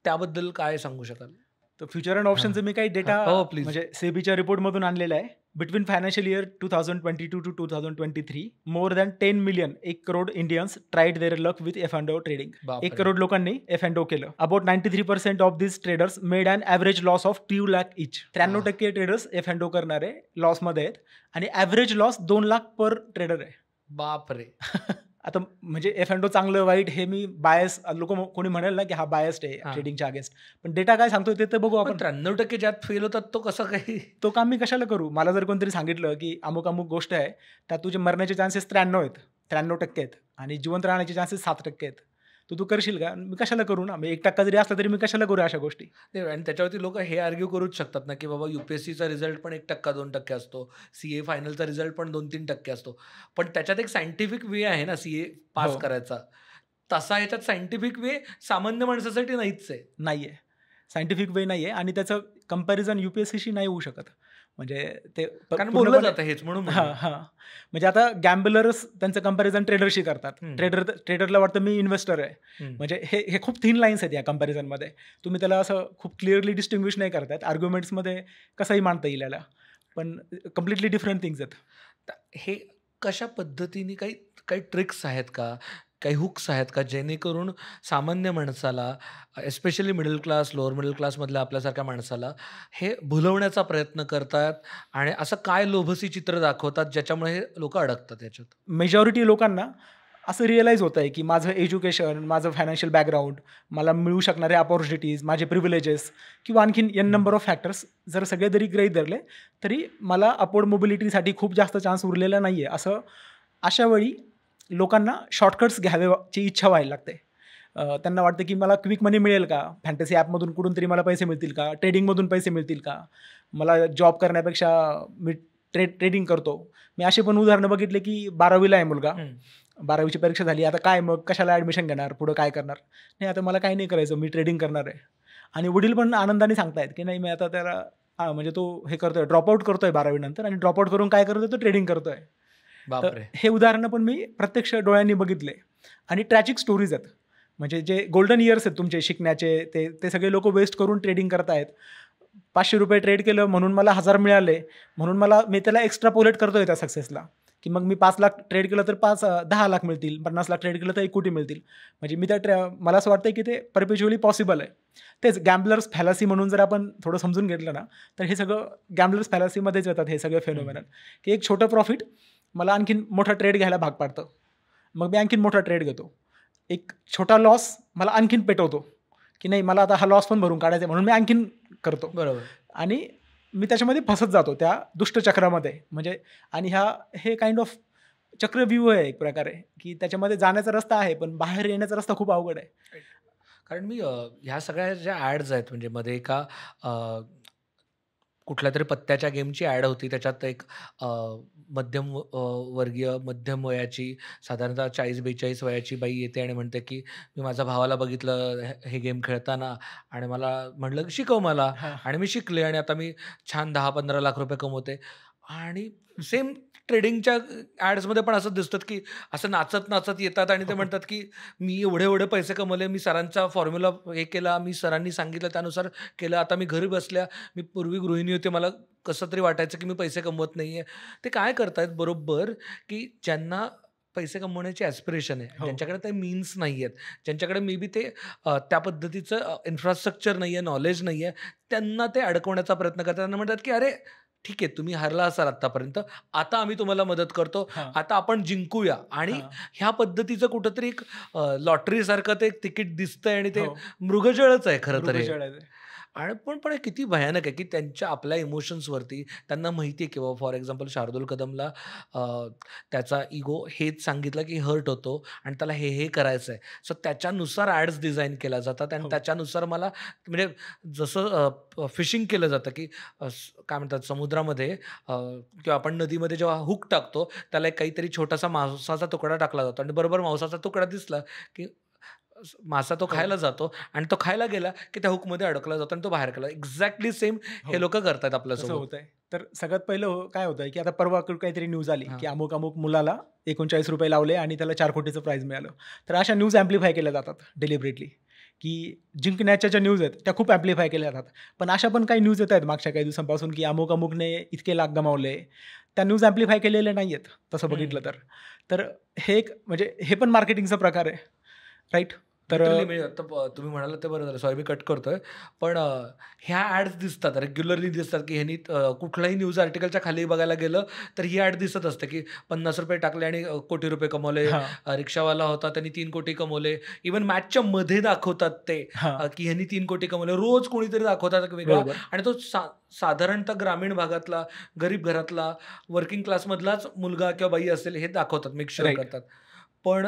त्याबद्दल काय सांगू शकाल? तर फ्युचर अँड ऑप्शनचं मी काही डेटा म्हणजे सेबीच्या रिपोर्टमधून आणलेला आहे. Between financial year 2022 to 2023 more than 10 million 1 crore Indians tried their luck with F&O trading. 1 crore लोकांनी F&O केलं. About 93% of this traders made an average loss of 2 lakh each. 93% traders F&O करणारे लॉसमध्ये आहेत आणि average loss 2 lakh per trader आहे. बापरे. आता म्हणजे F&O चांगलं वाईट हे मी बायस, लोक कोणी म्हणेल ना की हा बायस्ड आहे ट्रेडिंगच्या अगेन्स्ट, पण डेटा काय सांगतोय ते तर बघू आपण. 93% ज्यात फेल होतात तो कसं काही, तो काम मी कशाला करू. मला जर कोणतरी सांगितलं की अमुक गोष्ट आहे त्यात तुझे मरण्याचे चान्सेस 93 आहेत, 93% आहेत आणि जिवंत राहण्याचे चान्सेस 7% आहेत, तू करशील का? मी कशाला करू ना, मी 1% जरी असला तरी मी कशाला करू अशा गोष्टी. ते आणि त्याच्यावरती लोक हे आर्ग्यू करूच शकतात ना, की बाबा UPSCचा रिझल्ट पण 1% 2% असतो. CA फायनलचा रिझल्ट पण 2-3% असतो. पण त्याच्यात एक सायंटिफिक वे आहे ना CA पास हो. करायचा. तसा याच्यात सायंटिफिक वे सामान्य माणसासाठी नाहीच आहे. नाहीये. सायंटिफिक वे नाहीये आणि त्याचं कंपॅरिझन UPSCशी नाही होऊ शकत. म्हणजे ते कारण बोललं पूर्णपणे जातं हेच म्हणून हां, म्हणलं. हां. म्हणजे आता गॅम्बलर्स त्यांचं कंपॅरिझन ट्रेडरशी करतात. हं. ट्रेडरला वाटतं मी इन्व्हेस्टर आहे. हं. म्हणजे हे हे खूप थिन लाईन्स आहेत या कंपॅरिझनमध्ये. तुम्ही त्याला असं खूप क्लिअरली डिस्टिंग्विश नाही करत आहेत. आर्ग्युमेंट्समध्ये कसंही मांडता येईल याला. पण कंप्लिटली डिफरंट थिंग्स आहेत. हे कशा पद्धतीने काही काही ट्रिक्स आहेत का? काही हुक्स आहेत का? जेणेकरून सामान्य माणसाला especially middle class, lower middle क्लासमधल्या आपल्यासारख्या माणसाला हे भुलवण्याचा प्रयत्न करतात आणि असं काय लोभसी चित्र दाखवतात ज्याच्यामुळे हे लोकं अडकतात याच्यात? मेजॉरिटी लोकांना असं रिअलाईज होत आहे की माझं एज्युकेशन, माझं फायनान्शियल बॅकग्राऊंड, मला मिळू शकणाऱ्या अपॉर्च्युनिटीज, माझे प्रिव्हिलेजेस किंवा आणखीन एन नंबर ऑफ फॅक्टर्स जर सगळे जरी गृहीत धरले तरी मला अपवर्ड मोबिलिटीसाठी खूप जास्त चान्स उरलेला नाही आहे. असं अशा वेळी लोकांना शॉर्टकट्स घ्यावेची इच्छा व्हायला लागते. त्यांना वाटतं की मला क्विक मनी मिळेल का? फॅन्टसी ॲपमधून कुठून तरी मला पैसे मिळतील का? ट्रेडिंगमधून पैसे मिळतील का? मला जॉब करण्यापेक्षा मी ट्रेडिंग करतो. मी असे पण उदाहरणं बघितले की 12वीला आहे मुलगा. 12वीची परीक्षा झाली. आता काय मग कशाला ॲडमिशन घेणार? पुढं काय करणार? नाही आता मला काही नाही करायचं. मी ट्रेडिंग करणार आहे. आणि वडील पण आनंदाने सांगतायत की नाही मी आता त्याला म्हणजे तो हे करतोय, ड्रॉपआउट करतोय 12वी नंतर आणि ड्रॉपआउट करून काय करतोय? तो ट्रेडिंग करतोय. तर बापरे! हे उदाहरणं पण मी प्रत्यक्ष डोळ्यांनी बघितले आणि ट्रॅजिक स्टोरीज आहेत. म्हणजे जे गोल्डन इयर्स आहेत तुमचे शिकण्याचे ते सगळे लोक वेस्ट करून ट्रेडिंग करतायत. ₹500 ट्रेड केलं म्हणून मला 1000 मिळाले, म्हणून मी त्याला एक्स्ट्रापोलेट करतोय त्या सक्सेसला, की मग मी 5 लाख ट्रेड केलं तर 10 लाख मिळतील, 50 लाख ट्रेड केलं तर 1 कोटी मिळतील. म्हणजे मी मला असं वाटतं की ते परपेच्युअली पॉसिबल आहे. तेच गॅम्बलर्स फॅलसी म्हणून जर आपण थोडं समजून घेतलं ना, तर हे सगळं गॅम्बलर्स फॅलसीमध्येच येतात हे सगळे फेनोमेनन, की एक छोटं प्रॉफिट मला आणखीन मोठा ट्रेड घ्यायला भाग पाडतं. मग मी आणखीन मोठा ट्रेड घेतो. एक छोटा लॉस मला आणखीन पेटवतो, की नाही मला आता हा लॉस पण भरून काढायचा आहे म्हणून मी आणखीन करतो. बरोबर. आणि मी त्याच्यामध्ये फसत जातो त्या दुष्टचक्रामध्ये. म्हणजे आणि हे काइंड ऑफ चक्रव्यूह आहे एक प्रकारे, की त्याच्यामध्ये जाण्याचा रस्ता आहे पण बाहेर येण्याचा रस्ता खूप अवघड आहे. कारण मी ह्या सगळ्या ज्या ॲड्स आहेत म्हणजे मध्ये एका कुठल्या तरी पत्त्याच्या गेमची ॲड होती. त्याच्यात एक वर्गीय मध्यम वयाची साधारणतः 40-42 वयाची बाई येते आणि म्हणते की मी माझ्या भावाला बघितलं हे गेम खेळताना आणि मला म्हटलं की शिकव मला हां. आणि मी शिकले आणि आता मी छान 10-15 लाख रुपये कमवते. आणि सेम ट्रेडिंगच्या ॲड्समध्ये पण असं दिसतात की असं नाचत येतात आणि ते म्हणतात की मी एवढे पैसे कमवले, मी सरांचा फॉर्म्युला हे केला, मी सरांनी सांगितलं त्यानुसार केलं, आता मी घरी बसल्या, मी पूर्वी गृहिणी होते, मला कसं तरी वाटायचं की मी पैसे कमवत नाहीये. ते काय करतायत बरोबर की ज्यांना पैसे कमवण्याची ॲस्पिरेशन आहे, ज्यांच्याकडे ते मीन्स नाही आहेत, ज्यांच्याकडे मे बी ते त्या पद्धतीचं इन्फ्रास्ट्रक्चर नाही आहे, नॉलेज नाही आहे, त्यांना ते अडकवण्याचा प्रयत्न करतात. त्यांना म्हणतात की अरे ठीक आहे, तुम्ही हारला असाल आत्तापर्यंत, आता आम्ही तुम्हाला मदत करतो, हां. आता आपण जिंकूया. आणि हां. ह्या पद्धतीचं कुठंतरी एक लॉटरीसारखं ते एक तिकीट दिसतंय आणि ते हो. मृगजळच आहे खरं तर हे. मृगजळ आहे ते. आणि पण हे किती भयानक आहे की त्यांच्या आपल्या इमोशन्सवरती त्यांना माहिती आहे की बाबा फॉर एक्झाम्पल शार्दूल कदमला त्याचा इगो हेच सांगितलं की हर्ट होतो आणि त्याला हे करायचं आहे. सो त्याच्यानुसार ॲड्स डिझाईन केल्या जातात आणि हो. त्याच्यानुसार मला म्हणजे जसं फिशिंग केलं जातं की काय म्हणतात समुद्रामध्ये किंवा आपण नदीमध्ये जेव्हा हुक टाकतो त्याला एक काहीतरी छोटासा मांसाचा तुकडा टाकला जातो आणि बरोबर मांसाचा तुकडा दिसला की मासा तो खायला जातो आणि तो खायला गेला की त्या हुकमध्ये अडकला जातो आणि तो बाहेर गेला. एक्झॅक्टली सेम हे लोक करतात तसं आपल्यासोबत. होतंय. तर सगळ्यात पहिलं काय होतंय की आता परवा काहीतरी न्यूज आली हां. की अमुक मुलाला ₹39 लावले आणि त्याला 4 कोटीचं प्राइज मिळालं. तर अशा न्यूज ॲम्प्लिफाय केल्या जातात डेलिबरेटली, की जिंकण्याच्या ज्या न्यूज आहेत त्या खूप ॲम्प्लिफाय केल्या जातात. पण अशा पण काही न्यूज येत आहेत मागच्या काही दिवसांपासून की अमुकने इतके लाख गमावले. त्या न्यूज ॲम्प्लिफाय केलेल्या नाही आहेत तसं बघितलं तर. तर हे एक म्हणजे हे पण मार्केटिंगचा प्रकार आहे, राईट? तर Literally म्हणजे आता तुम्ही म्हणालात ते बरं झालं. सॉरी मी कट करतोय. पण ह्या ॲड्स दिसतात, रेग्युलरली दिसतात की ह्यांनी कुठल्याही न्यूज आर्टिकलच्या खाली बघायला गेलं तर ही ॲड दिसत असते की ₹50 टाकले आणि कोटी रुपये कमवले. हां. रिक्षावाला होता त्यांनी 3 कोटी कमवले. इव्हन मॅचच्या मध्ये दाखवतात ते हां. की ह्यांनी 3 कोटी कमवले. रोज कोणीतरी दाखवतात वेगळा बरोबर. आणि तो साधारणतः ग्रामीण भागातला, गरीब घरातला, वर्किंग क्लासमधलाच मुलगा किंवा बाई असेल हे दाखवतात, मेक शुअर Right. करतात. पण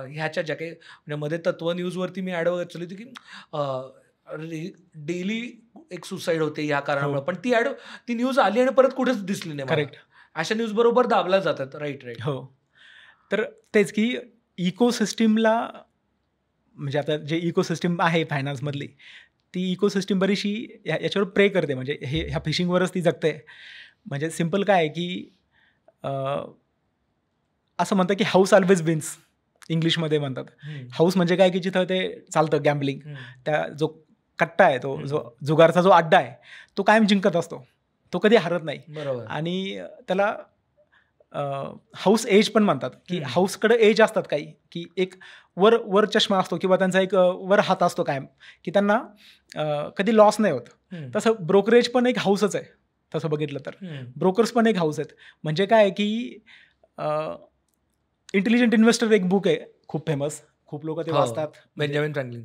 ह्याच्या ज्या काही म्हणजे मध्ये तत्व न्यूजवरती मी ॲड वाचली होती की डेली एक सुसाईड होते या कारणामुळे, पण ती न्यूज आली आणि परत कुठेच दिसली नाही. करेक्ट. अशा न्यूज बरोबर दाबल्या जातात. राईट. हो. तर तेच की इकोसिस्टीमला म्हणजे आता जे इकोसिस्टीम आहे फायनान्समधली, ती इकोसिस्टीम बरीचशी याच्यावर प्रे करते. म्हणजे ह्या फिशिंगवरच ती जगते. म्हणजे सिम्पल काय आहे की असं म्हणतं की हाऊस ऑलवेज विन्स, इंग्लिशमध्ये म्हणतात. हाऊस म्हणजे काय की जिथं ते चालतं गॅम्बलिंग, त्या जो कट्टा आहे, तो जो जुगारचा जो अड्डा आहे, तो कायम जिंकत असतो, तो कधी हरत नाही. बरोबर. आणि त्याला हाऊस एज पण म्हणतात, की हाऊसकडे एज असतात काही, की एक वर चष्मा असतो किंवा त्यांचा एक वर हात असतो कायम, की त्यांना कधी लॉस नाही होत. तसं ब्रोकरेज पण एक हाऊसच आहे. तसं बघितलं तर ब्रोकर्स पण एक हाऊस आहेत. म्हणजे काय की इंटेलिजंट इन्व्हेस्टर एक बुक आहे खूप फेमस, खूप लोक ते वाचतात, बेंजामिन फ्रँकलिन.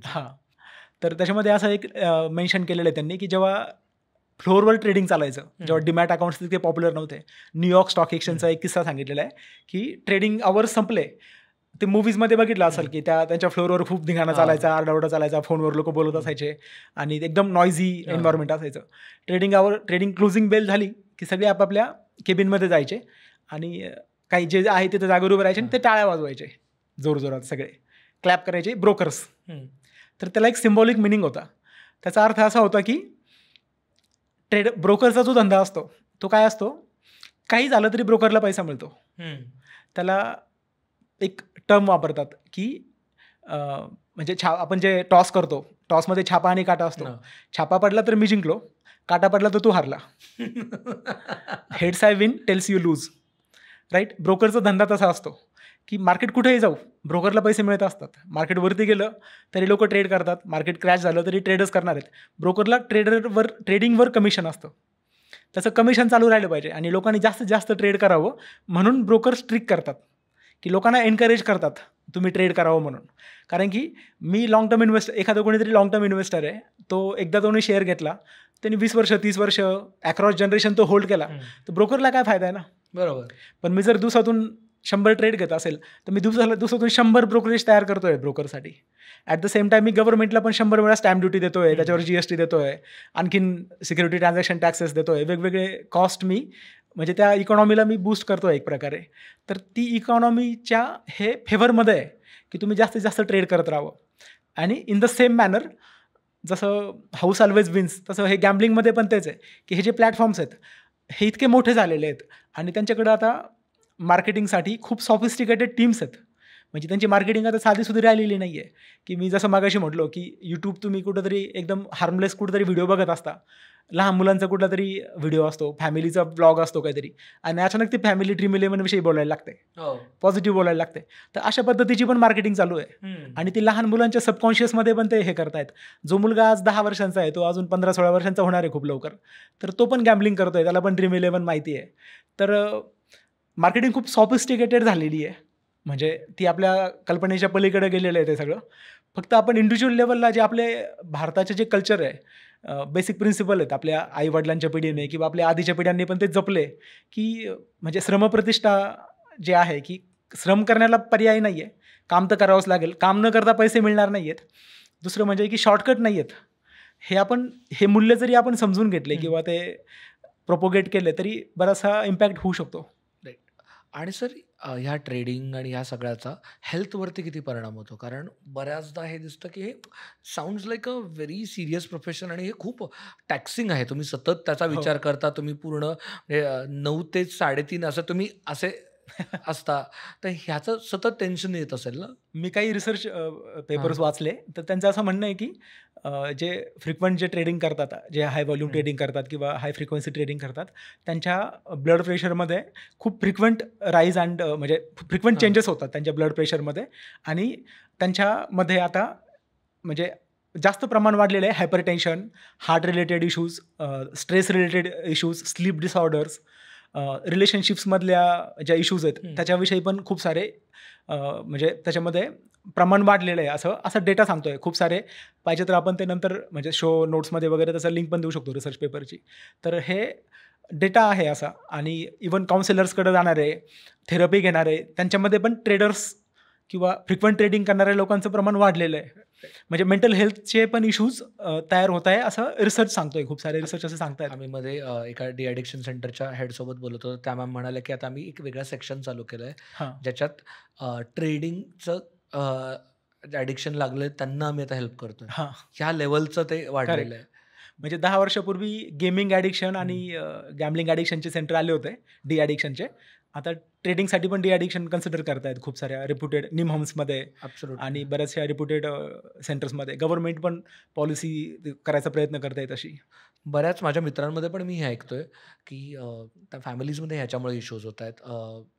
तर त्याच्यामध्ये असं एक मेन्शन केलेलं आहे त्यांनी की जेव्हा फ्लोअरवर ट्रेडिंग चालायचं, जेव्हा डीमॅट अकाउंट्स तितके पॉप्युलर नव्हते, न्यूयॉर्क स्टॉक एक्सचेंजचा एक किस्सा सांगितलेला आहे की ट्रेडिंग आवर्स संपले. ते मूवीजमध्ये बघितलं असेल की त्यांच्या फ्लोअरवर खूप धिंगाणा चालायचा, आरडाओरडा चालायचा, फोनवर लोक बोलत असायचे आणि एकदम नॉइझी एन्व्हायरमेंट असायचं. ट्रेडिंग क्लोजिंग बेल झाली की सगळे आपापल्या केबिनमध्ये जायचे आणि काही जे आहे तिथे जागेवर उभे राहायचे आणि ते टाळ्या वाजवायचे जोरजोरात, सगळे क्लॅप करायचे ब्रोकर्स. तर त्याला एक सिम्बॉलिक मिनिंग होता. त्याचा अर्थ असा होता की ब्रोकरचा जो धंदा असतो तो काय असतो, काही झालं तरी ब्रोकरला पैसा मिळतो. त्याला एक टर्म वापरतात की म्हणजे आपण जे टॉस करतो, टॉसमध्ये छापा आणि काटा असतो. छापा पडला तर मी जिंकलो, काटा पडला तर तू हारला. Heads I win, tails you lose. Right. ब्रोकरचा धंदा तसा असतो की मार्केट कुठेही जाऊ, ब्रोकरला पैसे मिळत असतात. मार्केटवरती गेलं तरी लोक ट्रेड करतात, मार्केट क्रॅश झालं तरी ट्रेडच करणार आहेत. ब्रोकरला ट्रेडिंगवर कमिशन असतं. त्याचं कमिशन चालू राहिलं पाहिजे आणि लोकांनी जास्तीत जास्त ट्रेड करावं म्हणून ब्रोकर्स ट्रिक करतात की लोकांना एनकरेज करतात तुम्ही ट्रेड करावं म्हणून. कारण की मी लॉंग टर्म एखादा कोणीतरी लॉंग टर्म इन्व्हेस्टर आहे, तो एकदा कोणी शेअर घेतला, त्यांनी 20 वर्ष 30 वर्ष अक्रॉस जनरेशन तो होल्ड केला, तर ब्रोकरला काय फायदा आहे ना. बरोबर. पण मी जर दिवसातून 100 ट्रेड घेत असेल तर मी दिवसातून 100 ब्रोकरेज तयार करतोय ब्रोकरसाठी. ॲट द सेम टाईम मी गव्हर्नमेंटला पण 100 वेळा स्टॅम्प ड्युटी देतोय, त्याच्यावर GST देतोय, आणखीन सिक्युरिटी ट्रान्झॅक्शन टॅक्सेस देतोय, वेगवेगळे कॉस्ट मी म्हणजे त्या इकॉनॉमीला मी बूस्ट करतोय एक प्रकारे. तर ती इकॉनॉमीच्या हे फेवरमध्ये आहे की तुम्ही जास्तीत जास्त ट्रेड करत राहावं. आणि इन द सेम मॅनर जसं हाऊस ऑलवेज विन्स, तसं हे गॅम्बलिंगमध्ये पण तेच आहे की हे जे प्लॅटफॉर्म्स आहेत हे इतके मोठे झालेले आहेत आणि त्यांच्याकडं आता मार्केटिंगसाठी खूप सॉफिस्टिकेटेड टीम्स आहेत. म्हणजे त्यांची मार्केटिंग आता साधीसुधी राहिलेली नाही आहे की मी जसं मागाशी म्हटलो की यूट्यूब तुम्ही कुठंतरी एकदम हार्मलेस कुठंतरी व्हिडिओ बघत असता, लहान मुलांचा कुठला तरी व्हिडिओ असतो, फॅमिलीचा ब्लॉग असतो काहीतरी, आणि अचानक ती फॅमिली ड्रीम 11 विषयी बोलायला लागते, पॉझिटिव्ह बोलायला लागते. तर अशा पद्धतीची पण मार्केटिंग चालू आहे आणि ती लहान मुलांच्या सबकॉन्शियसमध्ये पण ते हे करतायत. जो मुलगा आज 10 वर्षांचा आहे तो अजून 15-16 वर्षांचा होणार आहे खूप लवकर, तर तो पण गॅम्बलिंग करतोय, त्याला पण ड्रीम 11 माहिती आहे. तर मार्केटिंग खूप सॉफिस्टिकेटेड झालेली आहे. म्हणजे ती आपल्या कल्पनेच्या पलीकडे गेलेलं आहे ते सगळं. फक्त आपण इंडिव्हिज्युअल लेवलला जे आपले भारताचे जे कल्चर आहे, बेसिक प्रिन्सिपल आहेत आपल्या आईवडिलांच्या पिढीने किंवा आपल्या आधीच्या पिढ्यांनी पण ते जपले की म्हणजे श्रमप्रतिष्ठा जे आहे की श्रम करण्याला पर्याय नाही आहे, काम तर करावंच लागेल, काम न करता पैसे मिळणार नाही आहेत. दुसरं म्हणजे की शॉर्टकट नाही आहेत. हे मूल्य जरी आपण समजून घेतले किंवा ते प्रोपोगेट केले तरी बराचसा इम्पॅक्ट होऊ शकतो. आणि सर ह्या ट्रेडिंग आणि ह्या सगळ्याचा हेल्थवरती किती परिणाम होतो? कारण बऱ्याचदा हे दिसतं की हे sounds like a very serious profession आणि हे खूप टॅक्सिंग आहे. तुम्ही सतत त्याचा विचार करता, तुम्ही पूर्ण 9 ते 3:30 असं तुम्ही असे असता, तर ह्याचं सतत टेन्शन येत असेल ना? मी काही रिसर्च पेपर्स वाचले तर त्यांचं असं म्हणणं आहे की जे फ्रिक्वेंट जे ट्रेडिंग करतात, जे हाय व्हॉल्यूम ट्रेडिंग करतात किंवा हाय फ्रिक्वेन्सी ट्रेडिंग करतात, त्यांच्या ब्लड प्रेशरमध्ये खूप फ्रिक्वेंट राईज अँड म्हणजे फ्रिक्वेंट चेंजेस होतात त्यांच्या ब्लड प्रेशरमध्ये. आणि त्यांच्यामध्ये आता म्हणजे जास्त प्रमाण वाढलेलं आहे hypertension, heart related issues, stress related issues, sleep disorders, रिलेशनशिप्समधल्या ज्या इश्यूज आहेत त्याच्याविषयी पण खूप सारे म्हणजे त्याच्यामध्ये प्रमाण वाढलेलं आहे असं डेटा सांगतोय. खूप सारे पाहिजे तर आपण ते नंतर म्हणजे शो नोट्समध्ये वगैरे त्याचा लिंक पण देऊ शकतो रिसर्च पेपरची. तर हे डेटा आहे असा. आणि इवन काउन्सिलर्सकडे जाणारे, थेरपी घेणारे, त्यांच्यामध्ये पण ट्रेडर्स किंवा फ्रिक्वेंट ट्रेडिंग करणाऱ्या लोकांचं प्रमाण वाढलेलं आहे. म्हणजे मेंटल हेल्थचे पण इश्यूज तयार होत आहे असं रिसर्च सांगतोय. खूप सारे रिसर्च असं सांगतायत. आम्ही मध्ये एका डिॲडिक्शन सेंटरच्या हेडसोबत बोलत होतो. त्या मॅम म्हणाल्या की आता आम्ही एक वेगळा सेक्शन चालू केलं आहे ज्याच्यात ट्रेडिंगचं ॲडिक्शन लागले त्यांना आम्ही आता हेल्प करतोय. ह्या लेवलचं ते वाढलेलं आहे. म्हणजे 10 वर्षापूर्वी गेमिंग ॲडिक्शन आणि गॅमलिंग ॲडिक्शनचे सेंटर आले होते, डी ॲडिक्शनचे. आता ट्रेडिंगसाठी पण डी ॲडिक्शन कन्सिडर करतायत खूप साऱ्या रिप्युटेड निमहम्समध्ये आणि बऱ्याचशा रिप्युटेड सेंटर्समध्ये. गव्हर्नमेंट पण पॉलिसी करायचा प्रयत्न करतायत अशी. बऱ्याच माझ्या मित्रांमध्ये पण मी हे ऐकतोय की त्या फॅमिलीजमध्ये ह्याच्यामुळे इश्यूज होत आहेत.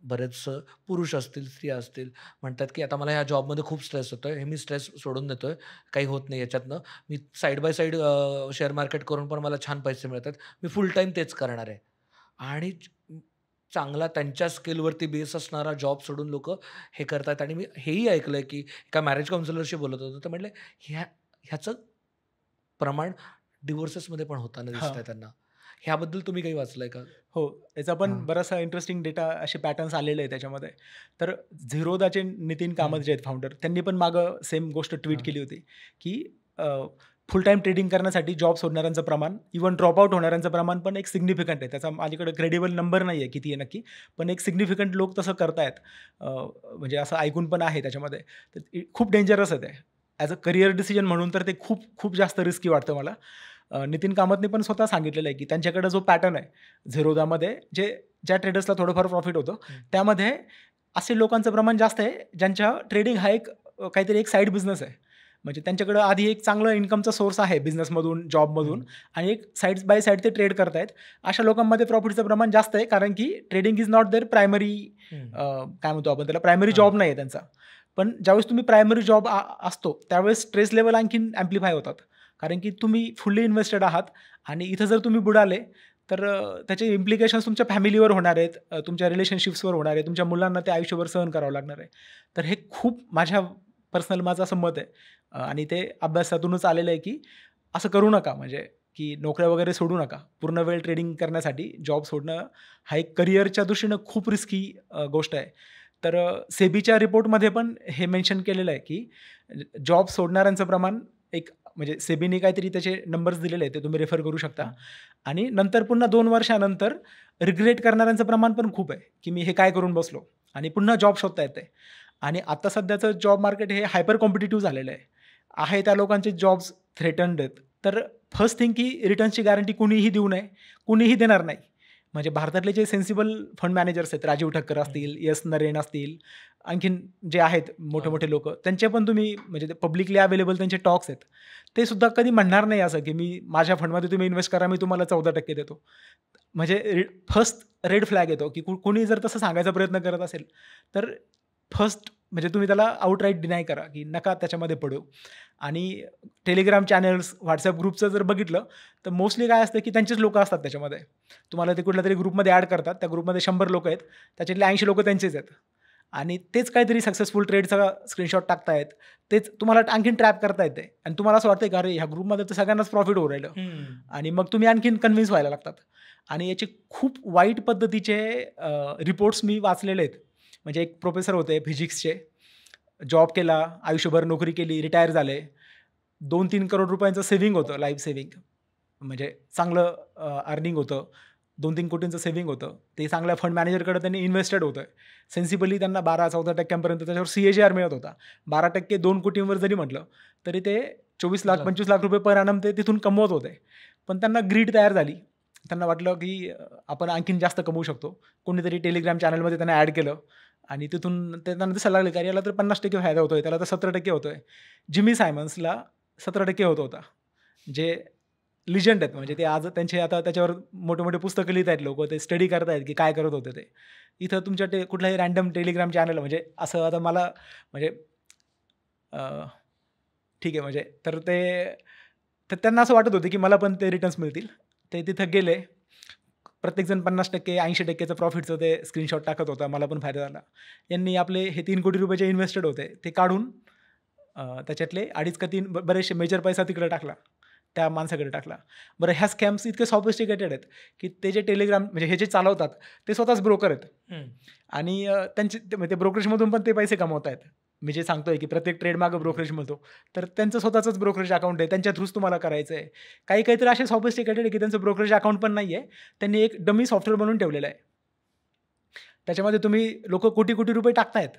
बरेच पुरुष असतील, स्त्रिया असतील म्हणतात की आता मला ह्या जॉबमध्ये खूप स्ट्रेस होतोय, हे मी स्ट्रेस सोडून देतोय, काही होत नाही याच्यातनं, मी side by side share market करून पण मला छान पैसे मिळतात, मी फुल टाईम तेच करणार आहे. आणि चांगला त्यांच्या स्किलवरती बेस असणारा जॉब सोडून लोक हे करतात. आणि मी हेही ऐकलं आहे की एका मॅरेज काउन्सिलरशी बोलत होतो, तर म्हटलं ह्याचं प्रमाण डिवोर्सेसमध्ये पण होताना दिसत आहे त्यांना. ह्याबद्दल तुम्ही काही वाचलंय का? हो, याचा पण बराचसा इंटरेस्टिंग डेटा असे पॅटर्न्स आलेले आहे त्याच्यामध्ये. तर झिरोदाचे नितीन कामत जे आहेत फाउंडर, त्यांनी पण मागं सेम गोष्ट ट्विट केली होती की फुल टाईम ट्रेडिंग करण्यासाठी जॉब सोडणाऱ्यांचं प्रमाण, इव्हन ड्रॉपआउट होणाऱ्यांचं प्रमाण पण एक सिग्निफिकंट आहे. त्याचा माझ्याकडे क्रेडिबल नंबर नाही आहे किती आहे नक्की, पण एक सिग्निफिकंट लोक तसं करतायत. म्हणजे असं ऐकून पण आहे त्याच्यामध्ये. तर खूप डेंजरस आहे ते ॲज अ करिअर डिसिजन म्हणून. तर ते खूप खूप जास्त रिस्की वाटतं मला. नितीन कामतने पण स्वतः सांगितलेलं आहे की त्यांच्याकडे जो पॅटर्न आहे झिरोदामध्ये, ज्या ट्रेडर्सला थोडंफार प्रॉफिट होतं, त्यामध्ये असे लोकांचं प्रमाण जास्त आहे ज्यांच्या ट्रेडिंग हा एक काहीतरी एक साईड बिझनेस आहे. म्हणजे त्यांच्याकडं आधी एक चांगलं इन्कमचा सोर्स आहे बिझनेसमधून, जॉबमधून, आणि एक साईड बाय साईड ते ट्रेड करतायत. अशा लोकांमध्ये प्रॉफिटचं प्रमाण जास्त आहे, कारण की trading is not their primary, काय म्हणतो आपण त्याला, प्रायमरी जॉब नाही आहे त्यांचा. पण ज्यावेळेस तुम्ही प्रायमरी जॉब असतो त्यावेळेस स्ट्रेस लेवल आणखीन ॲम्प्लिफाय होतात, कारण की तुम्ही फुल्ली इन्व्हेस्टेड आहात. आणि इथं जर तुम्ही बुडाले तर त्याचे इम्प्लिकेशन्स तुमच्या फॅमिलीवर होणार आहेत, तुमच्या रिलेशनशिप्सवर होणार आहे, तुमच्या मुलांना ते आयुष्यभर सहन करावं लागणार आहे. तर हे खूप माझं असं मत आहे, आणि ते अभ्यासातूनच आलेलं आहे की असं करू नका. म्हणजे की नोकऱ्या वगैरे सोडू नका. पूर्ण वेळ ट्रेडिंग करण्यासाठी जॉब सोडणं हा एक करिअरच्या दृष्टीनं खूप रिस्की गोष्ट आहे. तर सेबीच्या रिपोर्टमध्ये पण हे मेन्शन केलेलं आहे की जॉब सोडणाऱ्यांचं प्रमाण एक, म्हणजे सेबीने काहीतरी त्याचे नंबर्स दिलेले आहेत, ते तुम्ही रेफर करू शकता. आणि नंतर पुन्हा 2 वर्षानंतर रिग्रेट करणाऱ्यांचं प्रमाण पण खूप आहे की मी हे काय करून बसलो, आणि पुन्हा जॉब शोधता येते. आणि आता सध्याचं जॉब मार्केट हे हायपर कॉम्पिटिटिव्ह झालेलं आहे. त्या लोकांचे जॉब्स थ्रेटन्ड आहेत. तर फर्स्ट थिंग की रिटर्न्सची गॅरंटी कुणीही देऊ नये, कुणीही देणार नाही. म्हणजे भारतातले जे सेन्सिबल फंड मॅनेजर्स आहेत, राजीव ठक्कर असतील, यस नरेन असतील, आणखीन जे आहेत मोठे मोठे लोक, त्यांचे पण तुम्ही म्हणजे ते पब्लिकली अवेलेबल त्यांचे टॉक्स आहेत, ते सुद्धा कधी म्हणणार नाही असं की मी माझ्या फंडमध्ये तुम्ही इन्व्हेस्ट करा, मी तुम्हाला 14% देतो. म्हणजे फर्स्ट रेड फ्लॅग येतो की कुणी जर तसं सांगायचा प्रयत्न करत असेल तर फर्स्ट म्हणजे तुम्ही त्याला आउटराईट डिनाय करा की नका त्याच्यामध्ये पडू. आणि टेलिग्राम चॅनल्स, व्हॉट्सअप ग्रुपचं जर बघितलं तर मोस्टली काय असतं की त्यांचेच लोक असतात त्याच्यामध्ये. तुम्हाला ते कुठल्या तरी ग्रुपमध्ये ॲड करतात, त्या ग्रुपमध्ये 100 लोक आहेत, त्याच्यातले 80 लोक त्यांचेच आहेत, आणि तेच काहीतरी सक्सेसफुल ट्रेडचा स्क्रीनशॉट टाकतायत, तेच तुम्हाला आणखीन ट्रॅप करता येते. आणि तुम्हाला असं वाटतं की अरे ह्या ग्रुपमध्ये तर सगळ्यांनाच प्रॉफिट होऊ राहिलं, आणि मग तुम्ही आणखीन कन्व्हिन्स व्हायला लागतात. आणि याचे खूप वाईट पद्धतीचे रिपोर्ट्स मी वाचलेले आहेत. म्हणजे एक प्रोफेसर होते फिजिक्सचे, जॉब केला, आयुष्यभर नोकरी केली, रिटायर झाले, 2-3 करोड रुपयांचं सेव्हिंग होतं, लाईफ सेव्हिंग, म्हणजे चांगलं अर्निंग होतं, 2-3 कोटींचं सेव्हिंग होतं. ते चांगल्या फंड मॅनेजरकडे त्यांनी इन्व्हेस्टेड होतं. सेन्सिबली त्यांना 12-14% त्याच्यावर CAGR मिळत होता. 12% 2 कोटींवर जरी म्हटलं तरी ते 24 लाख 25 लाख रुपये पर ॲनम ते तिथून कमवत होते. पण त्यांना ग्रीड तयार झाली. त्यांना वाटलं की आपण आणखीन जास्त कमवू शकतो. कोणीतरी टेलिग्राम चॅनलमध्ये त्यांना ॲड केलं, आणि तिथून ते त्यांना दिसायला लागले की याला तर 50% फायदा होतोय, त्याला तर 17% होतोय. जिमी सायमन्सला 17% होत होता, जे लिजंड आहेत. म्हणजे ते आज त्यांचे आता त्याच्यावर मोठे मोठे पुस्तकं लिहित आहेत लोक, ते स्टडी करतायत की काय करत होते ते. इथं तुमच्या कुठलाही रँडम टेलिग्राम चॅनल, म्हणजे असं आता मला म्हणजे ठीक आहे, म्हणजे तर त्यांना असं वाटत होतं की मला पण ते रिटर्न्स मिळतील. ते तिथं गेले, प्रत्येकजण 50%, 80%चं प्रॉफिटचं ते स्क्रीनशॉट टाकत होता, मला पण फायदा झाला. यांनी आपले हे 3 कोटी रुपये जे इन्व्हेस्टेड होते ते काढून त्याच्यातले 2.5 का 3 बरेचसे मेजर पैसा तिकडे टाकला, त्या माणसाकडे टाकला. बरं, ह्या स्कॅम्स इतके सॉफिस्टिकेटेड आहेत की ते जे टेलिग्राम म्हणजे हे जे चालवतात ते स्वतःच ब्रोकर आहेत, आणि त्यांचे ते ब्रोकरेजमधून पण ते पैसे कमवत आहेत. मी जे सांगतोय की प्रत्येक ट्रेड मागं ब्रोकरेज मिळतो, तर त्यांचं स्वतःचंच ब्रोकरेज अकाउंट आहे, त्यांच्या थ्रूच तुम्हाला करायचं आहे. काहीतरी असे सॉफिस्टिकेटेड आहे की त्यांचं ब्रोकरेज अकाउंट पण नाही आहे, त्यांनी एक डमी सॉफ्टवेअर बनवून ठेवलेलं आहे. त्याच्यामध्ये तुम्ही लोक कोटी कोटी रुपये टाकतायत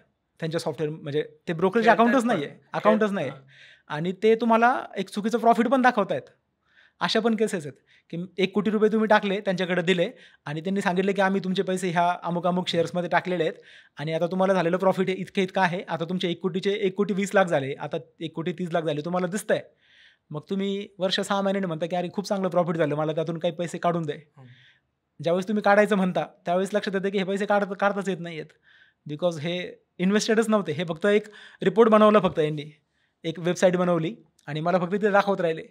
त्यांच्या सॉफ्टवेअर, म्हणजे ते ब्रोकरेज अकाउंटच नाही आहे, आणि ते तुम्हाला एक चुकीचं प्रॉफिट पण दाखवतायत. अशा पण केसेस आहेत की 1 कोटी रुपये तुम्ही टाकले, त्यांच्याकडे दिले, आणि त्यांनी सांगितले की आम्ही तुमचे पैसे ह्या अमुक अमुक शेअर्समध्ये टाकलेले आहेत, आणि आता तुम्हाला झालेलं प्रॉफिट हे इतकं आहे, आता तुमचे 1,20,00,000 झाले, आता 1,30,00,000 झाले, तुम्हाला दिसतंय. मग तुम्ही वर्ष 6 महिन्याने म्हणता की अरे खूप चांगलं प्रॉफिट झालं, मला त्यातून काही पैसे काढून दे. ज्यावेळेस तुम्ही काढायचं म्हणता त्यावेळेस लक्षात येतं की हे पैसे काढताच येत नाही आहेत, बिकॉज हे इन्व्हेस्टेडच नव्हते. हे फक्त एक रिपोर्ट बनवलं, फक्त यांनी एक वेबसाईट बनवली आणि मला फक्त ते दाखवत राहिले.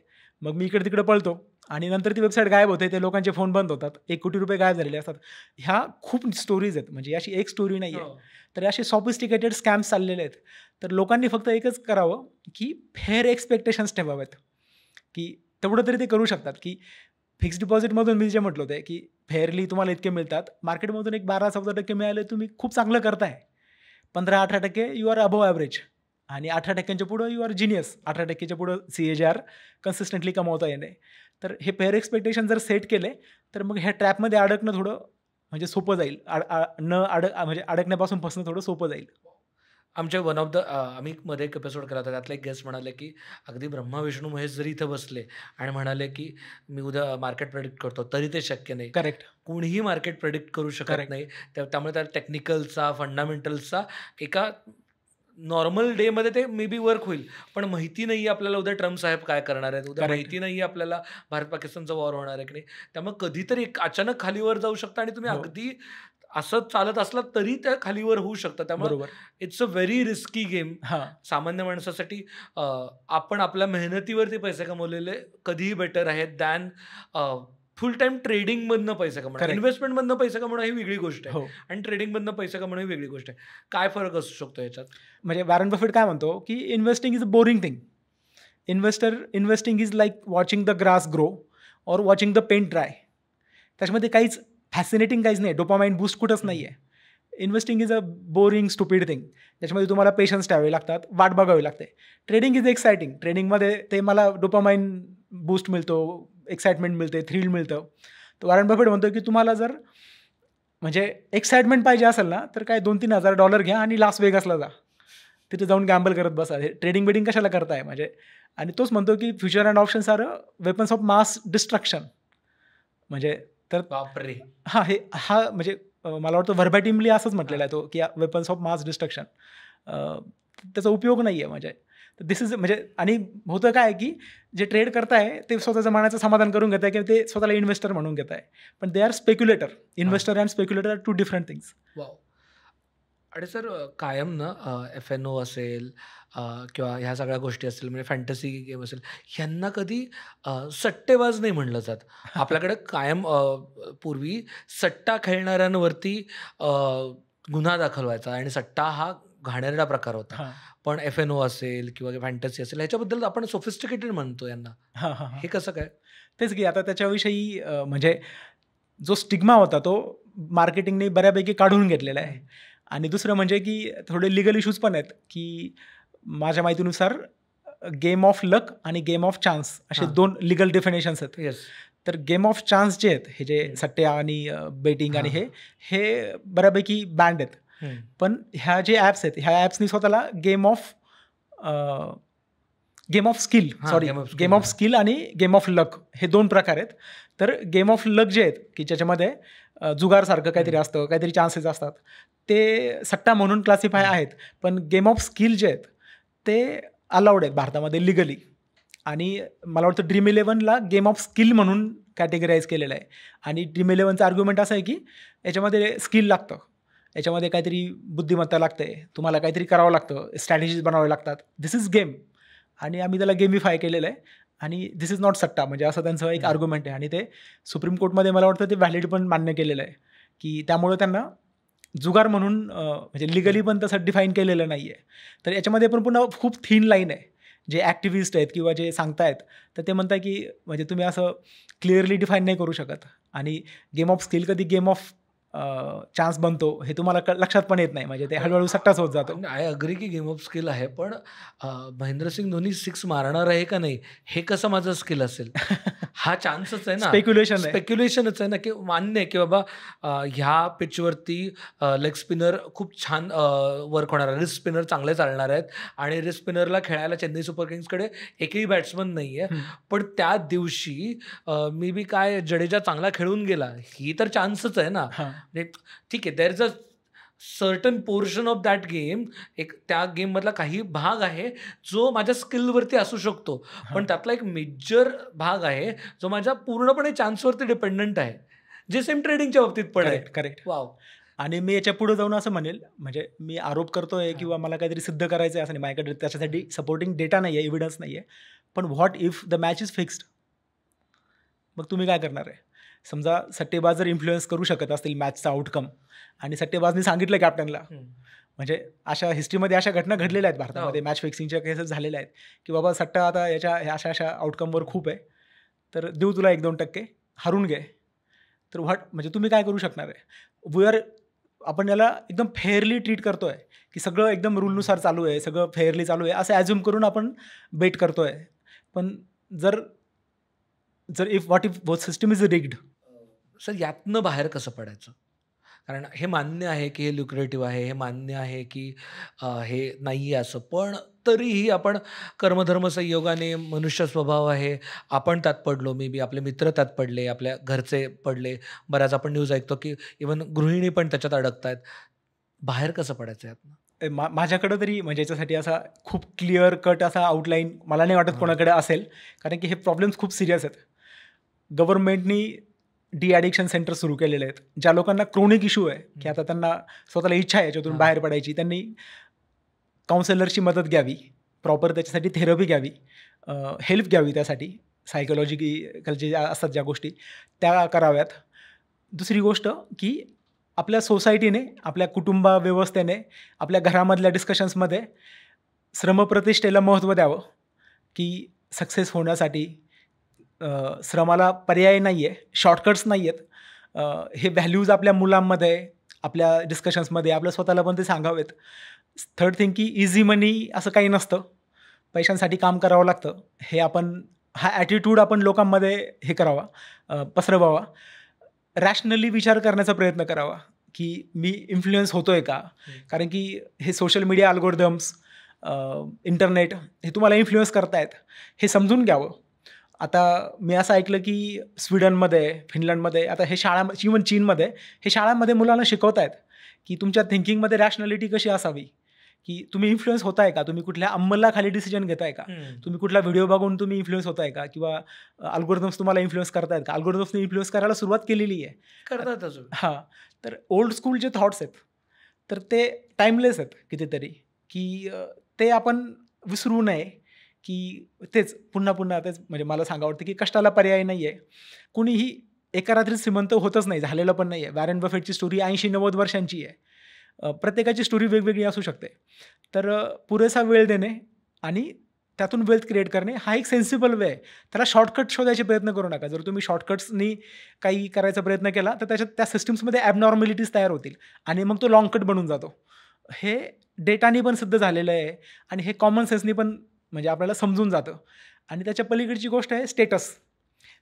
मग मी इकडे तिकडे पळतो आणि नंतर ती वेबसाईट गायब होते, ते लोकांचे फोन बंद होतात, 1 कोटी रुपये गायब झालेले असतात. ह्या खूप स्टोरीज आहेत, म्हणजे अशी एक स्टोरी नाही आहे. तर असे सॉफिस्टिकेटेड स्कॅम्स चाललेले आहेत. तर लोकांनी फक्त एकच करावं की फेअर एक्सपेक्टेशन्स ठेवावेत, की तेवढं तरी ते करू शकतात. की फिक्स्ड डिपॉझिटमधून मी जे म्हटलं होतं की फेअरली तुम्हाला इतके मिळतात, मार्केटमधून एक 12-14% मिळाले, तुम्ही खूप चांगलं करताय. 15-18% यू आर अबव्ह ॲव्हरेज, आणि 18%च्या पुढं यू आर जिनियस. 18%च्या पुढं CAGR कन्सिस्टंटली कमवता येणे. तर हे फेअर एक्सपेक्टेशन जर सेट केले तर मग ह्या ट्रॅपमध्ये अडकणं थोडं म्हणजे सोपं जाईल. म्हणजे अडकण्यापासून फसणं थोडं सोपं जाईल. आमच्या वन ऑफ द आम्ही मध्ये एक एपिसोड केला होता, त्यातले एक गेस्ट म्हणाले की अगदी ब्रह्मा विष्णू महेश जरी इथं बसले आणि म्हणाले की मी उद्या मार्केट प्रेडिक्ट करतो, तरी ते शक्य नाही. करेक्ट. कोणीही मार्केट प्रेडिक्ट करू शकत नाही. त्यामुळे त्या टेक्निकलचा, फंडामेंटल्सचा एका नॉर्मल डेमध्ये ते मे बी वर्क होईल, पण माहिती नाही आपल्याला उद्या ट्रम्प साहेब काय करणार आहेत, उद्या माहिती नाही आपल्याला भारत पाकिस्तानचा वॉर होणार आहे की नाही. त्यामुळे कधीतरी अचानक खालीवर जाऊ शकतं आणि तुम्ही अगदी असं चालत असला तरी त्या खालीवर होऊ शकतं. त्यामुळे it's a very risky game सामान्य माणसासाठी. आपण आपल्या मेहनतीवरती पैसे कमवलेले कधीही बेटर आहेत दॅन फुल टाइम ट्रेडिंगमधनं पैसे कमवणं. इन्व्हेस्टमेंटमधनं पैसे कमवणं ही वेगळी गोष्ट आहे, आणि ट्रेडिंगमधनं पैसे कमवणं ही वेगळी गोष्ट आहे. काय फरक असू शकतो याच्यात? म्हणजे वॉरन बफेट काय म्हणतो की investing is a boring thing. Investing is like watching the grass grow और वॉचिंग द पेंट ड्राय. त्याच्यामध्ये काहीच फॅसिनेटिंग काहीच नाही, डोपामाइन बूस्ट कुठंच नाही आहे. Investing is a boring stupid thing. त्याच्यामध्ये तुम्हाला पेशन्स ठेवावे लागतात, वाट बघावी लागते. Trading is exciting. ट्रेडिंगमध्ये ते मला डोपामाइन बूस्ट मिळतो, एक्साइटमेंट मिळते, थ्रिल मिळतं. तर वॉरन बफेट म्हणतो की तुम्हाला जर म्हणजे एक्साइटमेंट पाहिजे असेल ना, तर काय $2,000-3,000 घ्या आणि लास वेगासला जा, तिथे जाऊन गॅम्बल करत बसा. हे ट्रेडिंग बिडिंग कशाला करताय म्हणजे. आणि तोच म्हणतो की future and options are weapons of mass destruction. म्हणजे तर बापरे, हा म्हणजे मला वाटतं व्हर्बॅटिमली असंच म्हटलेलं आहे तो की वेपन्स ऑफ मास डिस्ट्रक्शन. त्याचा उपयोग नाही आहे म्हणजे. दिस इज म्हणजे. आणि होतं काय की जे ट्रेड करताय ते स्वतःचं मनाचं समाधान करून घेत आहे किंवा ते स्वतःला इन्व्हेस्टर म्हणून घेत आहे, पण they are speculator. Investor and speculator are two different things. Wow. आणि सर कायम ना FNO असेल किंवा ह्या सगळ्या गोष्टी असतील, म्हणजे फॅन्टसी गेम असेल, ह्यांना कधी सट्टेबाज नाही म्हणलं जात. आपल्याकडे कायम पूर्वी सट्टा खेळणाऱ्यांवरती गुन्हा दाखल व्हायचा आणि सट्टा हा घाणेरडा प्रकार होता. पण FNO असेल किंवा फॅन्टसी असेल ह्याच्याबद्दल आपण सोफिस्टिकेटेड म्हणतो यांना. हे कसं काय? तेच की आता त्याच्याविषयी म्हणजे जो स्टिग्मा होता तो मार्केटिंगने बऱ्यापैकी काढून घेतलेला आहे. आणि दुसरं म्हणजे की थोडे लिगल इश्यूज पण आहेत की माझ्या माहितीनुसार गेम ऑफ लक आणि गेम ऑफ चान्स असे 2 लिगल डेफिनेशन्स आहेत. तर गेम ऑफ चान्स जे आहेत, हे जे सट्टे आणि बेटिंग आणि हे बऱ्यापैकी बँड आहेत. पण ह्या जे ॲप्स आहेत, ह्या ॲप्सनी स्वतःला गेम ऑफ स्किल आणि गेम ऑफ लक हे 2 प्रकार आहेत. तर गेम ऑफ लक जे आहेत की ज्याच्यामध्ये जुगारसारखं काहीतरी असतं, काहीतरी चान्सेस असतात, ते सट्टा म्हणून क्लासिफाय आहेत. पण गेम ऑफ स्किल जे आहेत ते अलाउड आहेत भारतामध्ये लिगली. आणि मला वाटतं Dream11ला गेम ऑफ स्किल म्हणून कॅटेगराईज केलेलं आहे. आणि Dream11चं आर्ग्युमेंट असं आहे की याच्यामध्ये स्किल लागतं, याच्यामध्ये काहीतरी बुद्धिमत्ता लागते, तुम्हाला काहीतरी करावं लागतं, स्ट्रॅटेजीज बनवावे लागतात. दिस इज गेम, आणि आम्ही त्याला गेमिफाय केलेलं आहे. आणि दिस इज नॉट सट्टा, म्हणजे असं त्यांचं एक आर्ग्युमेंट आहे. आणि ते सुप्रीम कोर्टमध्ये मला वाटतं ते व्हॅलिड पण मान्य केलेलं आहे की त्यामुळे त्यांना जुगार म्हणून म्हणजे लिगली पण तसं डिफाईन केलेलं नाही आहे. तर याच्यामध्ये पण पुन्हा खूप थिन लाईन आहे. जे ॲक्टिव्हिस्ट आहेत किंवा जे सांगतायत तर ते म्हणतात की म्हणजे तुम्ही असं क्लिअरली डिफाईन नाही करू शकत. आणि गेम ऑफ स्किल कधी गेम ऑफ चान्स बनतो हे तुम्हाला लक्षात पण येत नाही, म्हणजे ते हळूहळू सट्टाच होत जातो. आय अग्री की गेम ऑफ स्किल आहे, पण महेंद्रसिंग धोनी 6 मारणार आहे का नाही हे कसं माझं स्किल असेल? हा चान्सच आहे ना, स्पेक्युलेशनच आहे ना, की मान्य आहे की बाबा ह्या पिचवरती लेग स्पिनर खूप छान वर्क होणार आहे, रिस्ट स्पिनर चांगले चालणार आहेत आणि रिस्ट स्पिनरला खेळायला चेन्नई सुपर किंग्सकडे एकही बॅट्समन नाही आहे. पण त्या दिवशी मे बी काय जडेजा चांगला खेळून गेला, ही तर चान्सच आहे ना. ठीक आहे, there is a certain portion of that game, एक त्या गेममधला काही भाग आहे जो माझ्या स्किलवरती असू शकतो, पण त्यातला एक मेजर भाग आहे जो माझ्या पूर्णपणे चान्सवरती डिपेंडंट आहे, जे सेम ट्रेडिंगच्या बाबतीत पण आहे. करेक्ट. वाव. आणि मी याच्या पुढे जाऊन असं म्हणेल, म्हणजे मी आरोप करतोय किंवा मला काहीतरी सिद्ध करायचं आहे असं नाही, माझ्याकडे त्याच्यासाठी सपोर्टिंग डेटा नाही आहे, एव्हिडन्स नाही आहे. पण what if the match is fixed, मग तुम्ही काय करणार आहे? समजा सट्टेबाज जर इन्फ्लुएन्स करू शकत असतील मॅचचा आउटकम, आणि सट्टेबाजनी सांगितलं कॅप्टनला, म्हणजे अशा हिस्ट्रीमध्ये अशा घटना घडलेल्या आहेत भारतामध्ये, मॅच फिक्सिंगच्या केसेस झालेल्या आहेत की बाबा सट्टा आता याच्या अशा आउटकमवर खूप आहे, तर देऊ तुला 1-2%, हरून घे. तर म्हणजे तुम्ही काय करू शकणार आहे? आपण याला एकदम फेअरली ट्रीट करतोय की सगळं एकदम रूलनुसार चालू आहे, सगळं फेअरली चालू आहे असं ॲज्युम करून आपण बेट करतोय. पण जर what if both system is rigged, sir यातनं बाहेर कसं पडायचं? कारण हे मान्य आहे की हे ल्युक्रेटिव्ह आहे, हे मान्य आहे की हे नाही आहे असं, पण तरीही आपण कर्मधर्म संयोगाने, मनुष्य स्वभाव आहे, आपण त्यात पडलो, मे बी आपले मित्र त्यात पडले, आपल्या घरचे पडले, बऱ्याच आपण न्यूज ऐकतो की इव्हन गृहिणी पण त्याच्यात अडकत आहेत. बाहेर कसं पडायचं यातनं? माझ्याकडं तरी म्हणजे याच्यासाठी असा खूप क्लिअर कट असा आउटलाईन मला नाही वाटत कोणाकडे असेल, कारण की हे प्रॉब्लेम्स खूप सिरियस आहेत. गव्हर्नमेंटनी डी ॲडिक्शन सेंटर सुरू केलेले आहेत. ज्या लोकांना क्रोनिक इश्यू आहे की आता त्यांना स्वतःला इच्छा आहे याच्यातून बाहेर पडायची, त्यांनी काउन्सिलरची मदत घ्यावी, प्रॉपर त्याच्यासाठी थेरपी घ्यावी, हेल्प घ्यावी, त्यासाठी सायकोलॉजिकल जे असतात ज्या गोष्टी त्या कराव्यात. दुसरी गोष्ट की आपल्या सोसायटीने, आपल्या कुटुंबाव्यवस्थेने, आपल्या घरामधल्या डिस्कशन्समध्ये श्रमप्रतिष्ठेला महत्त्व द्यावं, की सक्सेस होण्यासाठी श्रमाला पर्याय नाही आहे, शॉर्टकट्स नाही आहेत. हे व्हॅल्यूज आपल्या मुलांमध्ये, आपल्या डिस्कशन्समध्ये आपल्या स्वतःला पण ते सांगावेत. थर्ड थिंग की इझी मनी असं काही नसतं, पैशांसाठी काम करावं लागतं. हे हा ॲटिट्यूड आपण लोकांमध्ये हे करावा, पसरवावा. रॅशनली विचार करण्याचा प्रयत्न करावा की मी इन्फ्लुएन्स होतोय का, कारण की हे सोशल मीडिया अल्गोरिदम्स, इंटरनेट हे तुम्हाला इन्फ्लुएन्स करतायत, हे समजून घ्यावं. आता मी असं ऐकलं की स्वीडनमध्ये, फिनलंडमध्ये, आता हे इव्हन चीनमध्ये हे शाळांमध्ये मुलांना शिकवत आहेत की तुमच्या थिंकिंगमध्ये रॅशनॅलिटी कशी असावी, की तुम्ही इन्फ्लुएन्स होताय का, तुम्ही कुठल्या अंमलाखाली डिसिजन घेताय का, तुम्ही कुठला व्हिडिओ बघून तुम्ही इन्फ्लुएन्स होताय का, किंवा अल्गोरिदम्स तुम्हाला इन्फ्लुएन्स करतायत का. अल्गोरिदम्सने इन्फ्लुएन्स करायला सुरुवात केलेली आहे, करतात अजून. हां, तर ओल्ड स्कूल जे थॉट्स आहेत तर ते टाईमलेस आहेत कितीतरी, की ते आपण विसरू नये, की तेच पुन्हा तेच. म्हणजे मला सांगा वाटतं की कष्टाला पर्याय नाही आहे. कुणीही एका रात्रीत श्रीमंत होतच नाही, झालेलं पण नाही आहे. वॉरेन बफेटची स्टोरी 80-90 वर्षांची आहे. प्रत्येकाची स्टोरी वेगवेगळी असू शकते. तर पुरेसा वेळ देणे आणि त्यातून वेल्थ क्रिएट करणे हा एक सेन्सिबल वे आहे. त्याला शॉर्टकट शोधायचे प्रयत्न करू नका. जर तुम्ही शॉर्टकट्सनी काही करायचा प्रयत्न केला तर त्याच्यात त्या सिस्टम्समध्ये ॲबनॉर्मॅलिटीज तयार होतील आणि मग तो लॉंगकट बनून जातो. हे डेटानी पण सिद्ध झालेलं आहे आणि हे कॉमन सेन्सनी पण म्हणजे आपल्याला समजून जातं. आणि त्याच्या पलीकडची गोष्ट आहे स्टेटस.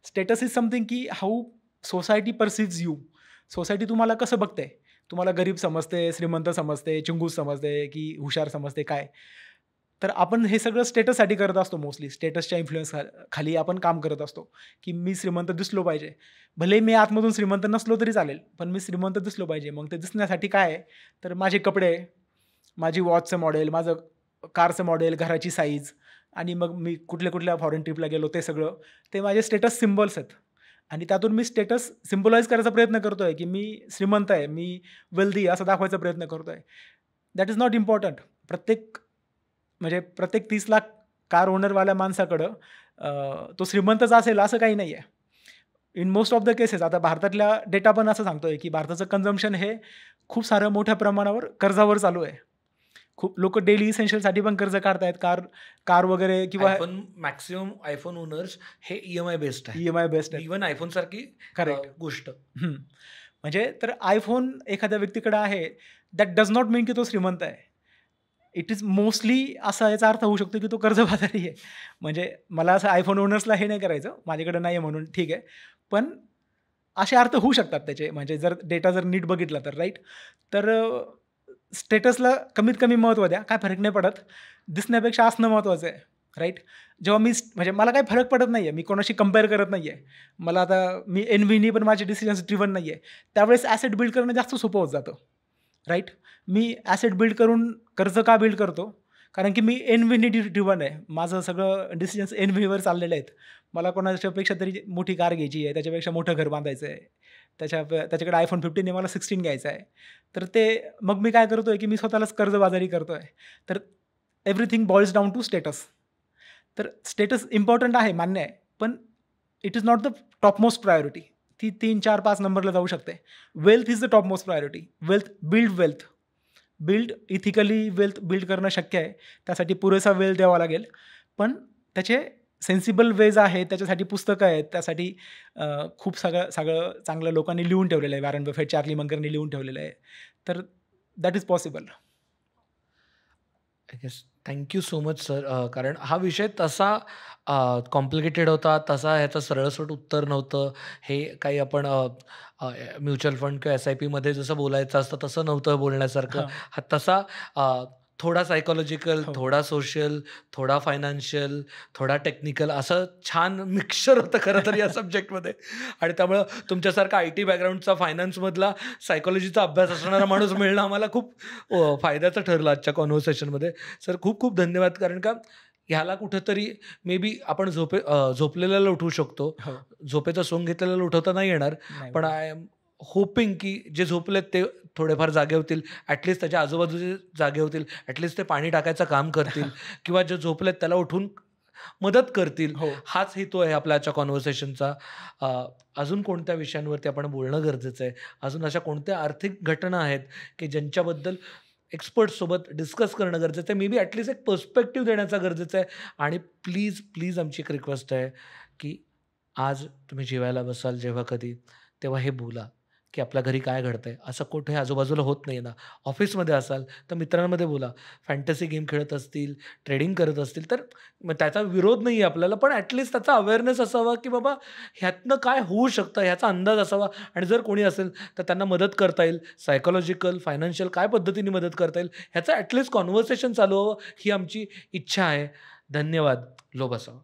स्टेटस इज समथिंग की हाऊ सोसायटी परसिव्ज यू. सोसायटी तुम्हाला कसं बघते, तुम्हाला गरीब समजते, श्रीमंत समजते, चिंगूस समजते की हुशार समजते काय. तर आपण हे सगळं स्टेटससाठी करत असतो. मोस्टली स्टेटसच्या इन्फ्लुएन्स खाली आपण काम करत असतो की मी श्रीमंत दिसलो पाहिजे. भले मी आतमधून श्रीमंत नसलो तरी चालेल, पण मी श्रीमंत दिसलो पाहिजे. मग ते दिसण्यासाठी काय आहे, तर माझे कपडे, माझी वॉचचं मॉडेल, माझं कारचं मॉडेल, घराची साईज, आणि मग मी कुठल्या फॉरेन ट्रिपला गेलो ते सगळं, ते माझे स्टेटस सिम्बॉल्स आहेत. आणि त्यातून मी स्टेटस सिम्बॉलाइज करायचा प्रयत्न करतो आहे की मी श्रीमंत आहे, मी वेल्दी असं दाखवायचा प्रयत्न करतो आहे. That is not important. प्रत्येक 30 लाख कार ओनरवाल्या माणसाकडं तो श्रीमंतच असेल असं काही नाही आहे. In most of the cases आता भारतातल्या डेटा पण असं सांगतो आहे की भारताचं कन्झम्पशन हे खूप सारं मोठ्या प्रमाणावर कर्जावर चालू आहे. खूप लोक डेली इसेन्शियलसाठी पण कर्ज काढतायत, कार वगैरे, किंवा मॅक्सिमम आयफोन ओनर्स हे EMI बेस्ड आहे. EMI बेस्ड आहे. इव्हन आयफोन सारखी करेक्ट गोष्ट. म्हणजे तर iPhone एखाद्या व्यक्तीकडे आहे, दॅट डज नॉट मीन की तो श्रीमंत आहे. इट इज मोस्टली असा याचा अर्थ होऊ शकतो की तो कर्जबाजारी आहे. म्हणजे मला असं iPhone ओनर्सला हे नाही करायचं, माझ्याकडे नाही आहे म्हणून ठीक आहे. पण असे अर्थ होऊ शकतात त्याचे, म्हणजे जर डेटा जर नीट बघितला तर राईट. तर स्टेटसला कमीत कमी महत्त्व द्या, काय फरक नाही पडत. दिसण्यापेक्षा असणं महत्त्वाचं आहे, राईट. जेव्हा म्हणजे मला काही फरक पडत नाही आहे, मी कोणाशी कंपेअर करत नाही आहे. मला आता मी एनव्हीनी पण माझे डिसिजन्स ड्रिव्हन नाही आहे. त्यावेळेस ॲसेट बिल्ड करणं जास्त सोपं होत जातं, राईट. मी ॲसेट बिल्ड करून कर्ज का बिल्ड करतो? कारण की मी एनव्हीनी ड्रिव्हन आहे. माझं सगळं डिसिजन्स एनव्हीवर चाललेले आहेत. मला कोणाच्यापेक्षा तरी मोठी कार घ्यायची आहे, त्याच्यापेक्षा मोठं घर बांधायचं आहे, त्याच्याकडे iPhone 15 आहे, मला 16 घ्यायचा आहे. तर ते मग मी काय करतो आहे की मी स्वतःलाच कर्जबाजारी करतो आहे. तर everything boils down to status. तर स्टेटस इम्पॉर्टंट आहे, मान्य आहे, पण it is not the top most priority. ती 3, 4, 5 नंबरला जाऊ शकते. Wealth is the top most priority. Build ethically wealth build करणं शक्य आहे. त्यासाठी पुरेसा वेळ द्यावा लागेल, पण त्याचे सेन्सिबल वेज आहेत, त्याच्यासाठी पुस्तकं आहेत, त्यासाठी खूप सगळं चांगलं लोकांनी लिहून ठेवलेलं आहे. वॉरेन बफेट, चार्ली मंकरनी लिहून ठेवलेलं आहे. तर that is possible. Yes, thank you so much sir. कारण हा विषय तसा कॉम्प्लिकेटेड होता, तसा ह्याचं सरळसोट उत्तर नव्हतं. हे काही आपण म्युच्युअल फंड किंवा SIPमध्ये जसं बोलायचं असतं तसं नव्हतं बोलण्यासारखं. हां. हा तसा थोडा सायकॉलॉजिकल, हो. थोडा सोशल, थोडा फायनान्शियल, थोडा टेक्निकल असं छान मिक्सचर होतं खरं तर या सब्जेक्टमध्ये. आणि त्यामुळं तुमच्यासारखा IT बॅकग्राऊंडचा, फायनान्समधला, सायकॉलॉजीचा अभ्यास असणारा माणूस मिळणं आम्हाला खूप फायद्याचं ठरलं आजच्या कॉन्व्हर्सेशनमध्ये. सर खूप खूप धन्यवाद. कारण का ह्याला कुठेतरी मे बी आपण झोपलेल्याला उठवू शकतो. हो. झोपेचं सोंग घेतलेल्याला उठवता नाही येणार. नाही पण बरोबर. आय एम होपिंग की जे झोपलेत ते थोडेफार जागे होतील. ॲटलीस्ट त्याच्या आजूबाजूचे जागे होतील. ॲटलीस्ट ते पाणी टाकायचं काम करतील किंवा जे झोपलेत त्याला उठून मदत करतील. हो. हाच हेतू आहे आपल्या आजच्या कॉन्व्हर्सेशनचा. अजून कोणत्या विषयांवरती आपण बोलणं गरजेचं आहे? अजून अशा कोणत्या आर्थिक घटना आहेत की ज्यांच्याबद्दल एक्सपर्ट्ससोबत डिस्कस करणं गरजेचं आहे? मे बी ॲटलीस्ट एक पर्स्पेक्टिव्ह देण्याचा गरजेचं आहे. आणि प्लीज आमची एक रिक्वेस्ट आहे की आज तुम्ही जेवायला बसाल जेव्हा कधी, तेव्हा हे बोला की आपल्या घरी काय घडतंय. असं कुठे आजूबाजूला होत नाही ना. ऑफिसमध्ये असाल तर मित्रांमध्ये बोला. फॅन्टसी गेम खेळत असतील, ट्रेडिंग करत असतील तर मग त्याचा विरोध नाही आहे आपल्याला, पण ॲटलीस्ट त्याचा अवेअरनेस असावा की बाबा ह्यातनं काय होऊ शकतं ह्याचा अंदाज असावा. आणि जर कोणी असेल तर त्यांना मदत करता येईल. सायकॉलॉजिकल, फायनान्शियल काय पद्धतीने मदत करता येईल ह्याचं ॲटलीस्ट कॉन्व्हर्सेशन चालू व्हावं ही आमची इच्छा आहे. धन्यवाद. लोभ असावा.